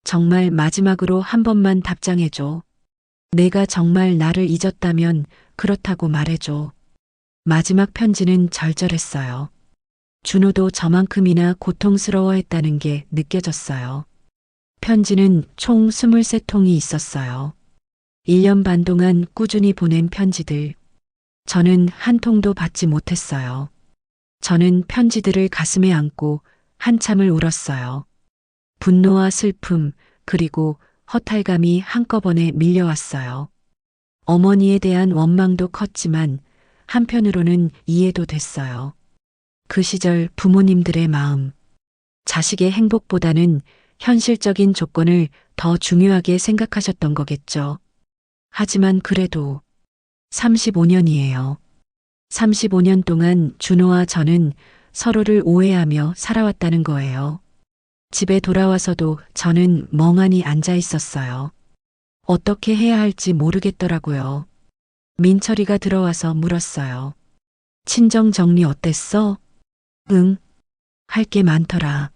정말 마지막으로 한 번만 답장해줘. 내가 정말 나를 잊었다면 그렇다고 말해줘. 마지막 편지는 절절했어요. 준호도 저만큼이나 고통스러워했다는 게 느껴졌어요. 편지는 총 23통이 있었어요. 1년 반 동안 꾸준히 보낸 편지들. 저는 한 통도 받지 못했어요. 저는 편지들을 가슴에 안고 한참을 울었어요. 분노와 슬픔, 그리고 허탈감이 한꺼번에 밀려왔어요. 어머니에 대한 원망도 컸지만 한편으로는 이해도 됐어요. 그 시절 부모님들의 마음, 자식의 행복보다는 현실적인 조건을 더 중요하게 생각하셨던 거겠죠. 하지만 그래도 35년이에요. 35년 동안 준호와 저는 서로를 오해하며 살아왔다는 거예요. 집에 돌아와서도 저는 멍하니 앉아 있었어요. 어떻게 해야 할지 모르겠더라고요. 민철이가 들어와서 물었어요. 친정 정리 어땠어? 응, 할 게 많더라.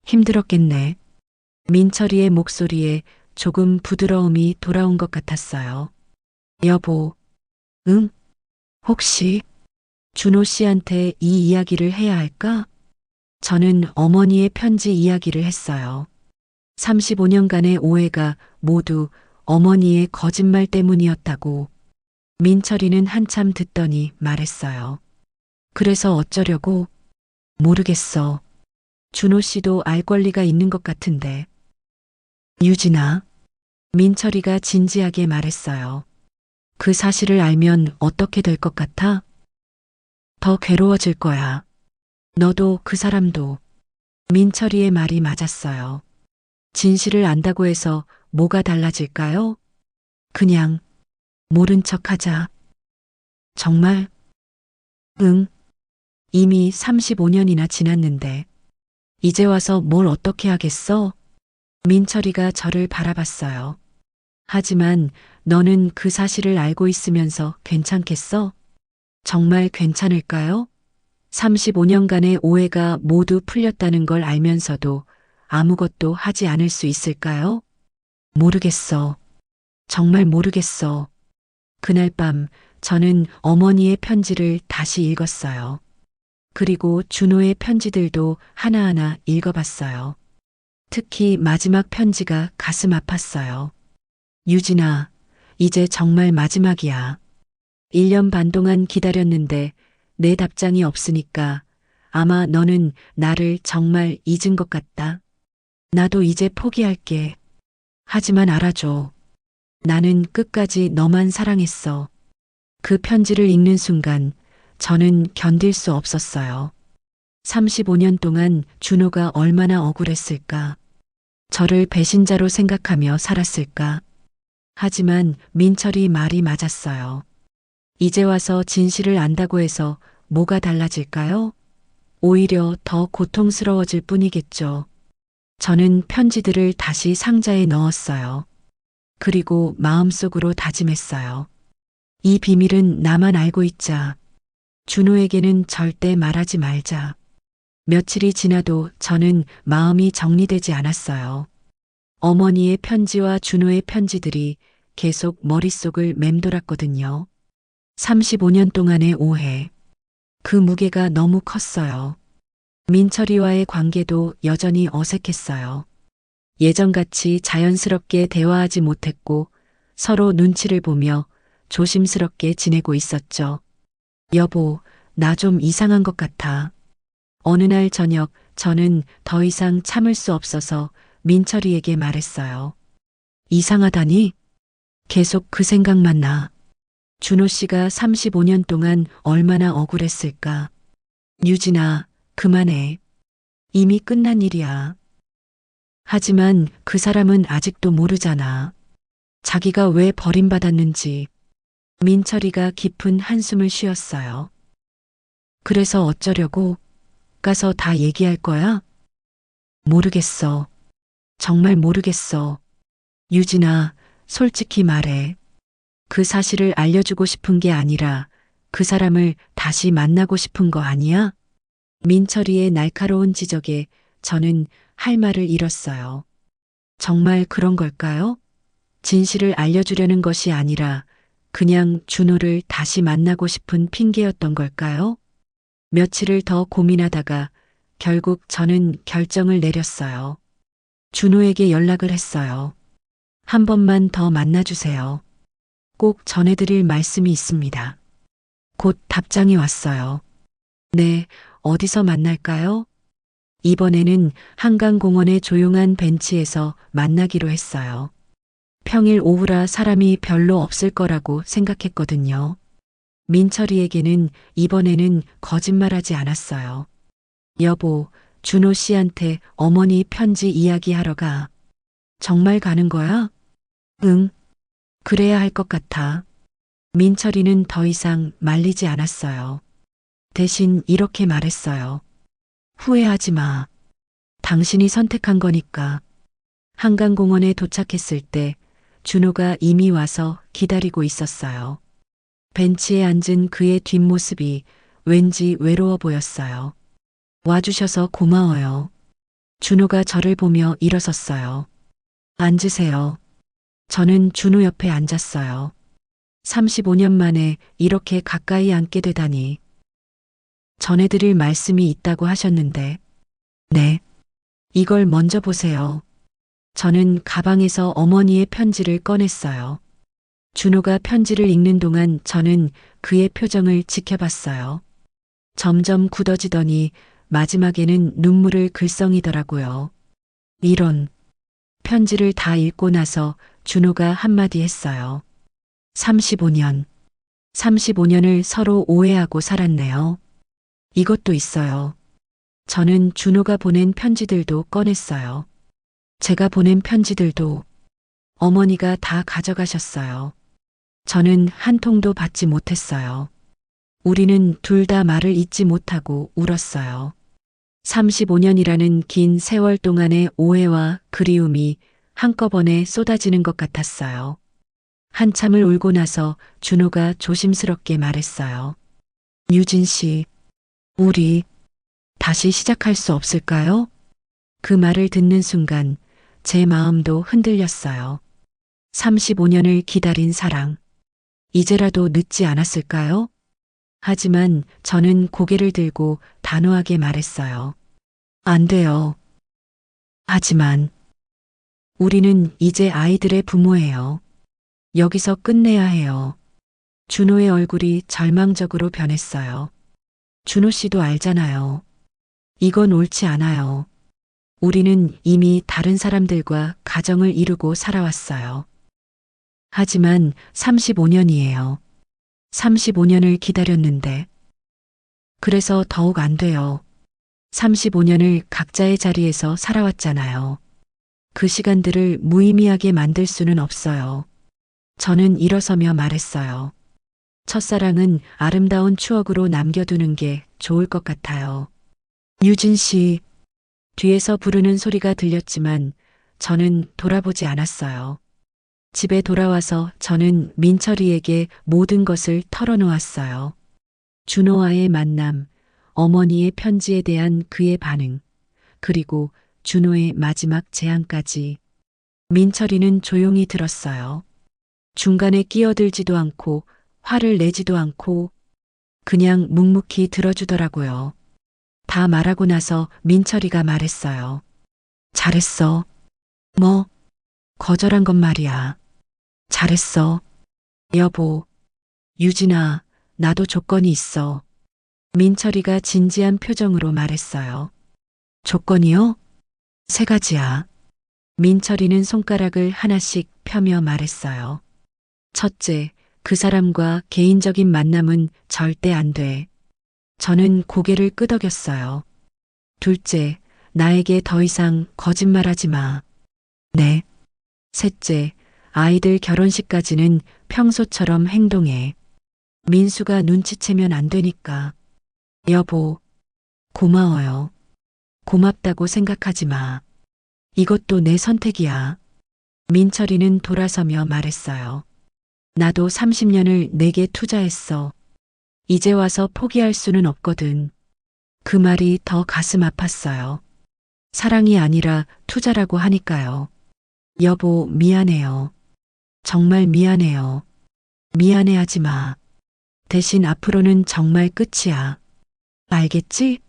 힘들었겠네. 민철이의 목소리에 조금 부드러움이 돌아온 것 같았어요. 여보, 응? 혹시 준호 씨한테 이 이야기를 해야 할까? 저는 어머니의 편지 이야기를 했어요. 35년간의 오해가 모두 어머니의 거짓말 때문이었다고. 민철이는 한참 듣더니 말했어요. 그래서 어쩌려고? 모르겠어. 준호 씨도 알 권리가 있는 것 같은데. 유진아. 민철이가 진지하게 말했어요. 그 사실을 알면 어떻게 될 것 같아? 더 괴로워질 거야. 너도 그 사람도. 민철이의 말이 맞았어요. 진실을 안다고 해서 뭐가 달라질까요? 그냥 모른 척 하자. 정말? 응. 이미 35년이나 지났는데. 이제 와서 뭘 어떻게 하겠어? 민철이가 저를 바라봤어요. 하지만 너는 그 사실을 알고 있으면서 괜찮겠어? 정말 괜찮을까요? 35년간의 오해가 모두 풀렸다는 걸 알면서도 아무것도 하지 않을 수 있을까요? 모르겠어. 정말 모르겠어. 그날 밤 저는 어머니의 편지를 다시 읽었어요. 그리고 준호의 편지들도 하나하나 읽어봤어요. 특히 마지막 편지가 가슴 아팠어요. 유진아, 이제 정말 마지막이야. 1년 반 동안 기다렸는데 내 답장이 없으니까 아마 너는 나를 정말 잊은 것 같다. 나도 이제 포기할게. 하지만 알아줘. 나는 끝까지 너만 사랑했어. 그 편지를 읽는 순간 저는 견딜 수 없었어요. 35년 동안 준호가 얼마나 억울했을까. 저를 배신자로 생각하며 살았을까. 하지만 민철이 말이 맞았어요. 이제 와서 진실을 안다고 해서 뭐가 달라질까요? 오히려 더 고통스러워질 뿐이겠죠. 저는 편지들을 다시 상자에 넣었어요. 그리고 마음속으로 다짐했어요. 이 비밀은 나만 알고 있자. 준호에게는 절대 말하지 말자. 며칠이 지나도 저는 마음이 정리되지 않았어요. 어머니의 편지와 준호의 편지들이 계속 머릿속을 맴돌았거든요. 35년 동안의 오해. 그 무게가 너무 컸어요. 민철이와의 관계도 여전히 어색했어요. 예전같이 자연스럽게 대화하지 못했고 서로 눈치를 보며 조심스럽게 지내고 있었죠. 여보, 나 좀 이상한 것 같아. 어느 날 저녁 저는 더 이상 참을 수 없어서 민철이에게 말했어요. 이상하다니? 계속 그 생각만 나. 준호 씨가 35년 동안 얼마나 억울했을까. 유진아, 그만해. 이미 끝난 일이야. 하지만 그 사람은 아직도 모르잖아. 자기가 왜 버림받았는지. 민철이가 깊은 한숨을 쉬었어요. 그래서 어쩌려고? 가서 다 얘기할 거야? 모르겠어. 정말 모르겠어. 유진아, 솔직히 말해. 그 사실을 알려주고 싶은 게 아니라 그 사람을 다시 만나고 싶은 거 아니야? 민철이의 날카로운 지적에 저는 할 말을 잃었어요. 정말 그런 걸까요? 진실을 알려주려는 것이 아니라 그냥 준호를 다시 만나고 싶은 핑계였던 걸까요? 며칠을 더 고민하다가 결국 저는 결정을 내렸어요. 준호에게 연락을 했어요. 한 번만 더 만나주세요. 꼭 전해드릴 말씀이 있습니다. 곧 답장이 왔어요. 네, 어디서 만날까요? 이번에는 한강공원의 조용한 벤치에서 만나기로 했어요. 평일 오후라 사람이 별로 없을 거라고 생각했거든요. 민철이에게는 이번에는 거짓말하지 않았어요. 여보, 준호 씨한테 어머니 편지 이야기하러 가. 정말 가는 거야? 응, 그래야 할 것 같아. 민철이는 더 이상 말리지 않았어요. 대신 이렇게 말했어요. 후회하지 마. 당신이 선택한 거니까. 한강공원에 도착했을 때 준호가 이미 와서 기다리고 있었어요. 벤치에 앉은 그의 뒷모습이 왠지 외로워 보였어요. 와주셔서 고마워요. 준호가 저를 보며 일어섰어요. 앉으세요. 저는 준호 옆에 앉았어요. 35년 만에 이렇게 가까이 앉게 되다니. 전해드릴 말씀이 있다고 하셨는데 네. 이걸 먼저 보세요. 저는 가방에서 어머니의 편지를 꺼냈어요. 준호가 편지를 읽는 동안 저는 그의 표정을 지켜봤어요. 점점 굳어지더니 마지막에는 눈물을 글썽이더라고요. 이런 편지를 다 읽고 나서 준호가 한마디 했어요. 35년. 35년을 서로 오해하고 살았네요. 이것도 있어요. 저는 준호가 보낸 편지들도 꺼냈어요. 제가 보낸 편지들도 어머니가 다 가져가셨어요. 저는 한 통도 받지 못했어요. 우리는 둘 다 말을 잇지 못하고 울었어요. 35년이라는 긴 세월 동안의 오해와 그리움이 한꺼번에 쏟아지는 것 같았어요. 한참을 울고 나서 준호가 조심스럽게 말했어요. 유진 씨, 우리 다시 시작할 수 없을까요? 그 말을 듣는 순간 제 마음도 흔들렸어요. 35년을 기다린 사랑. 이제라도 늦지 않았을까요? 하지만 저는 고개를 들고 단호하게 말했어요. 안 돼요. 하지만 우리는 이제 아이들의 부모예요. 여기서 끝내야 해요. 준호의 얼굴이 절망적으로 변했어요. 준호 씨도 알잖아요. 이건 옳지 않아요. 우리는 이미 다른 사람들과 가정을 이루고 살아왔어요. 하지만 35년이에요. 35년을 기다렸는데. 그래서 더욱 안 돼요. 35년을 각자의 자리에서 살아왔잖아요. 그 시간들을 무의미하게 만들 수는 없어요. 저는 일어서며 말했어요. 첫사랑은 아름다운 추억으로 남겨두는 게 좋을 것 같아요. 유진 씨, 뒤에서 부르는 소리가 들렸지만 저는 돌아보지 않았어요. 집에 돌아와서 저는 민철이에게 모든 것을 털어놓았어요. 준호와의 만남, 어머니의 편지에 대한 그의 반응, 그리고 준호의 마지막 제안까지. 민철이는 조용히 들었어요. 중간에 끼어들지도 않고 화를 내지도 않고 그냥 묵묵히 들어주더라고요. 다 말하고 나서 민철이가 말했어요. 잘했어. 뭐, 거절한 건 말이야. 잘했어. 여보, 유진아, 나도 조건이 있어. 민철이가 진지한 표정으로 말했어요. 조건이요? 세 가지야. 민철이는 손가락을 하나씩 펴며 말했어요. 첫째, 그 사람과 개인적인 만남은 절대 안 돼. 저는 고개를 끄덕였어요. 둘째, 나에게 더 이상 거짓말하지 마. 네. 셋째, 아이들 결혼식까지는 평소처럼 행동해. 민수가 눈치채면 안 되니까. 여보, 고마워요. 고맙다고 생각하지 마. 이것도 내 선택이야. 민철이는 돌아서며 말했어요. 나도 30년을 내게 투자했어. 이제 와서 포기할 수는 없거든. 그 말이 더 가슴 아팠어요. 사랑이 아니라 투자라고 하니까요. 여보, 미안해요. 정말 미안해요. 미안해하지 마. 대신 앞으로는 정말 끝이야. 알겠지?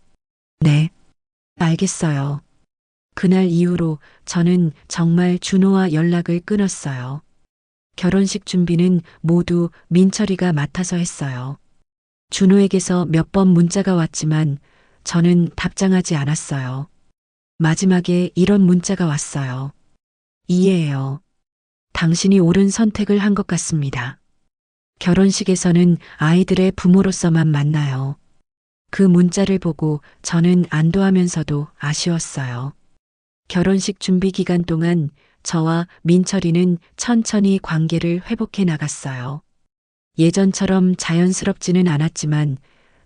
네, 알겠어요. 그날 이후로 저는 정말 준호와 연락을 끊었어요. 결혼식 준비는 모두 민철이가 맡아서 했어요. 준호에게서 몇 번 문자가 왔지만 저는 답장하지 않았어요. 마지막에 이런 문자가 왔어요. 이해해요. 당신이 옳은 선택을 한 것 같습니다. 결혼식에서는 아이들의 부모로서만 만나요. 그 문자를 보고 저는 안도하면서도 아쉬웠어요. 결혼식 준비 기간 동안 저와 민철이는 천천히 관계를 회복해 나갔어요. 예전처럼 자연스럽지는 않았지만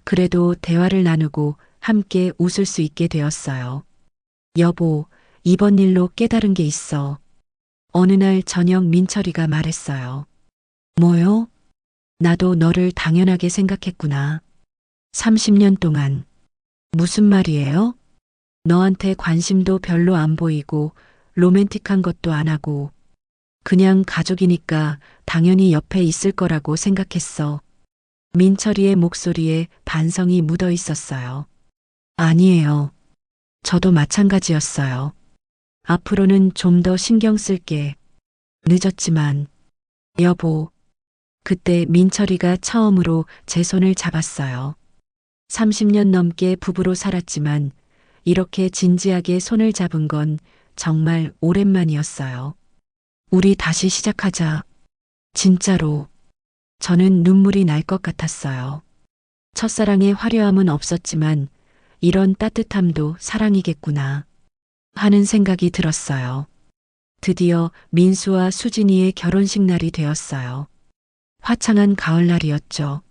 그래도 대화를 나누고 함께 웃을 수 있게 되었어요. 여보, 이번 일로 깨달은 게 있어. 어느 날 저녁 민철이가 말했어요. 뭐요? 나도 너를 당연하게 생각했구나. 30년 동안. 무슨 말이에요? 너한테 관심도 별로 안 보이고 로맨틱한 것도 안 하고 그냥 가족이니까 당연히 옆에 있을 거라고 생각했어. 민철이의 목소리에 반성이 묻어 있었어요. 아니에요. 저도 마찬가지였어요. 앞으로는 좀 더 신경 쓸게. 늦었지만, 여보, 그때 민철이가 처음으로 제 손을 잡았어요. 30년 넘게 부부로 살았지만 이렇게 진지하게 손을 잡은 건 정말 오랜만이었어요. 우리 다시 시작하자. 진짜로. 저는 눈물이 날 것 같았어요. 첫사랑의 화려함은 없었지만 이런 따뜻함도 사랑이겠구나 하는 생각이 들었어요. 드디어 민수와 수진이의 결혼식 날이 되었어요. 화창한 가을날이었죠.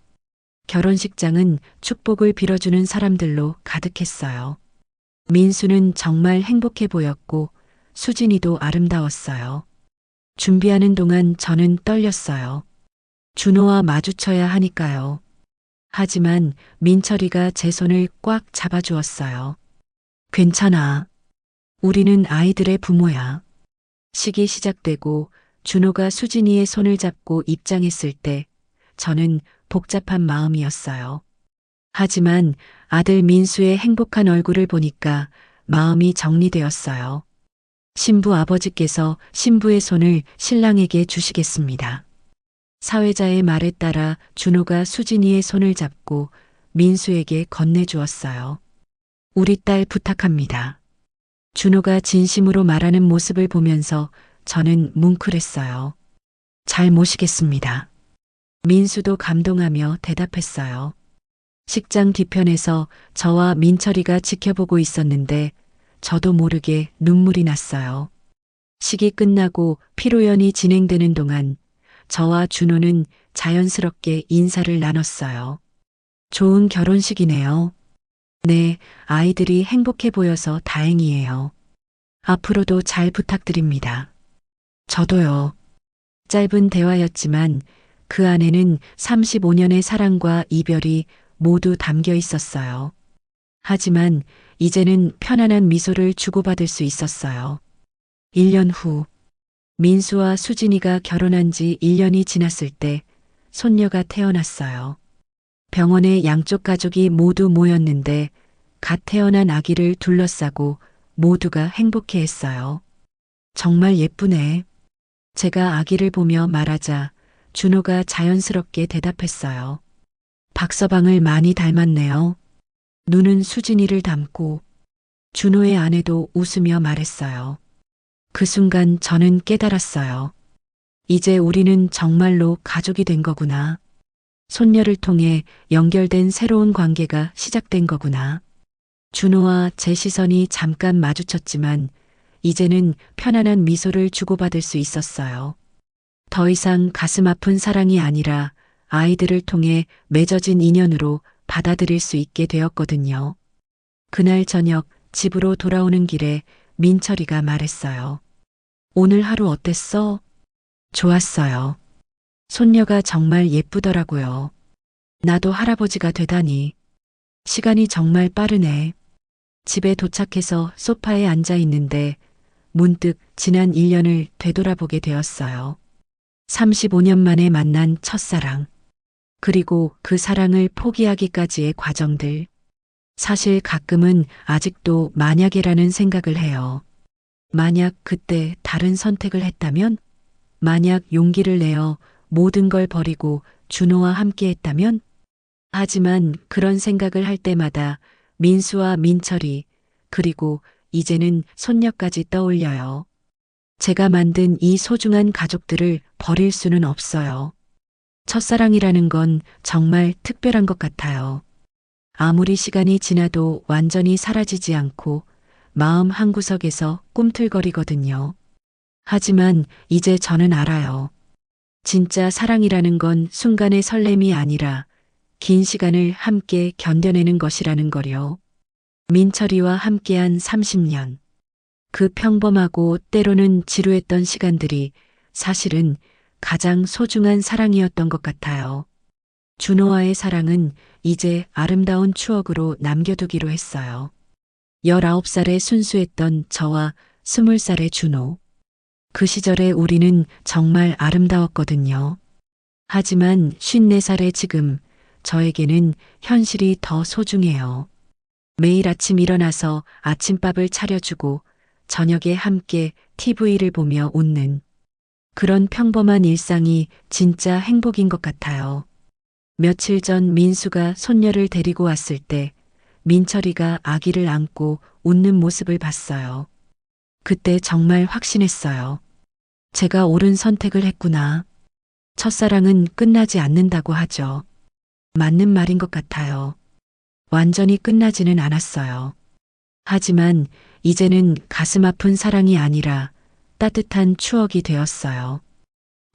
결혼식장은 축복을 빌어주는 사람들로 가득했어요. 민수는 정말 행복해 보였고 수진이도 아름다웠어요. 준비하는 동안 저는 떨렸어요. 준호와 마주쳐야 하니까요. 하지만 민철이가 제 손을 꽉 잡아주었어요. 괜찮아. 우리는 아이들의 부모야. 식이 시작되고 준호가 수진이의 손을 잡고 입장했을 때 저는 복잡한 마음이었어요. 하지만 아들 민수의 행복한 얼굴을 보니까 마음이 정리되었어요. 신부 아버지께서 신부의 손을 신랑에게 주시겠습니다. 사회자의 말에 따라 준호가 수진이의 손을 잡고 민수에게 건네주었어요. 우리 딸 부탁합니다. 준호가 진심으로 말하는 모습을 보면서 저는 뭉클했어요. 잘 모시겠습니다. 민수도 감동하며 대답했어요. 식장 뒤편에서 저와 민철이가 지켜보고 있었는데 저도 모르게 눈물이 났어요. 식이 끝나고 피로연이 진행되는 동안 저와 준호는 자연스럽게 인사를 나눴어요. 좋은 결혼식이네요. 네, 아이들이 행복해 보여서 다행이에요. 앞으로도 잘 부탁드립니다. 저도요. 짧은 대화였지만 그 안에는 35년의 사랑과 이별이 모두 담겨 있었어요. 하지만 이제는 편안한 미소를 주고받을 수 있었어요. 1년 후, 민수와 수진이가 결혼한 지 1년이 지났을 때 손녀가 태어났어요. 병원에 양쪽 가족이 모두 모였는데 갓 태어난 아기를 둘러싸고 모두가 행복해 했어요. 정말 예쁘네. 제가 아기를 보며 말하자 준호가 자연스럽게 대답했어요. 박서방을 많이 닮았네요. 눈은 수진이를 닮고 준호의 아내도 웃으며 말했어요. 그 순간 저는 깨달았어요. 이제 우리는 정말로 가족이 된 거구나. 손녀를 통해 연결된 새로운 관계가 시작된 거구나. 준호와 제 시선이 잠깐 마주쳤지만 이제는 편안한 미소를 주고받을 수 있었어요. 더 이상 가슴 아픈 사랑이 아니라 아이들을 통해 맺어진 인연으로 받아들일 수 있게 되었거든요. 그날 저녁 집으로 돌아오는 길에 민철이가 말했어요. 오늘 하루 어땠어? 좋았어요. 손녀가 정말 예쁘더라고요. 나도 할아버지가 되다니. 시간이 정말 빠르네. 집에 도착해서 소파에 앉아 있는데 문득 지난 1년을 되돌아보게 되었어요. 35년 만에 만난 첫사랑. 그리고 그 사랑을 포기하기까지의 과정들. 사실 가끔은 아직도 만약이라는 생각을 해요. 만약 그때 다른 선택을 했다면? 만약 용기를 내어 모든 걸 버리고 준호와 함께 했다면? 하지만 그런 생각을 할 때마다 민수와 민철이 그리고 이제는 손녀까지 떠올려요. 제가 만든 이 소중한 가족들을 버릴 수는 없어요. 첫사랑이라는 건 정말 특별한 것 같아요. 아무리 시간이 지나도 완전히 사라지지 않고 마음 한구석에서 꿈틀거리거든요. 하지만 이제 저는 알아요. 진짜 사랑이라는 건 순간의 설렘이 아니라 긴 시간을 함께 견뎌내는 것이라는 거요. 민철이와 함께한 30년. 그 평범하고 때로는 지루했던 시간들이 사실은 가장 소중한 사랑이었던 것 같아요. 준호와의 사랑은 이제 아름다운 추억으로 남겨두기로 했어요. 19살에 순수했던 저와 20살의 준호. 그 시절에 우리는 정말 아름다웠거든요. 하지만 54살의 지금 저에게는 현실이 더 소중해요. 매일 아침 일어나서 아침밥을 차려주고 저녁에 함께 TV를 보며 웃는 그런 평범한 일상이 진짜 행복인 것 같아요. 며칠 전 민수가 손녀를 데리고 왔을 때 민철이가 아기를 안고 웃는 모습을 봤어요. 그때 정말 확신했어요. 제가 옳은 선택을 했구나. 첫사랑은 끝나지 않는다고 하죠. 맞는 말인 것 같아요. 완전히 끝나지는 않았어요. 하지만 이제는 가슴 아픈 사랑이 아니라 따뜻한 추억이 되었어요.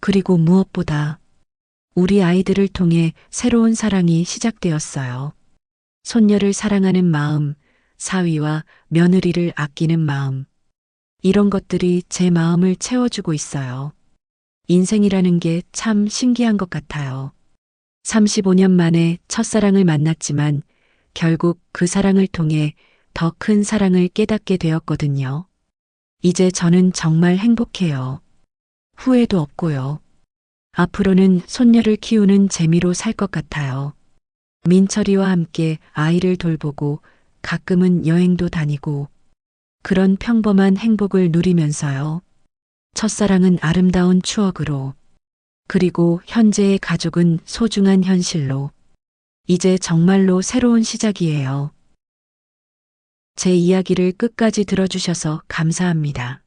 그리고 무엇보다 우리 아이들을 통해 새로운 사랑이 시작되었어요. 손녀를 사랑하는 마음, 사위와 며느리를 아끼는 마음. 이런 것들이 제 마음을 채워주고 있어요. 인생이라는 게 참 신기한 것 같아요. 35년 만에 첫사랑을 만났지만 결국 그 사랑을 통해 더 큰 사랑을 깨닫게 되었거든요. 이제 저는 정말 행복해요. 후회도 없고요. 앞으로는 손녀를 키우는 재미로 살 것 같아요. 민철이와 함께 아이를 돌보고 가끔은 여행도 다니고 그런 평범한 행복을 누리면서요. 첫사랑은 아름다운 추억으로 그리고 현재의 가족은 소중한 현실로 이제 정말로 새로운 시작이에요. 제 이야기를 끝까지 들어주셔서 감사합니다.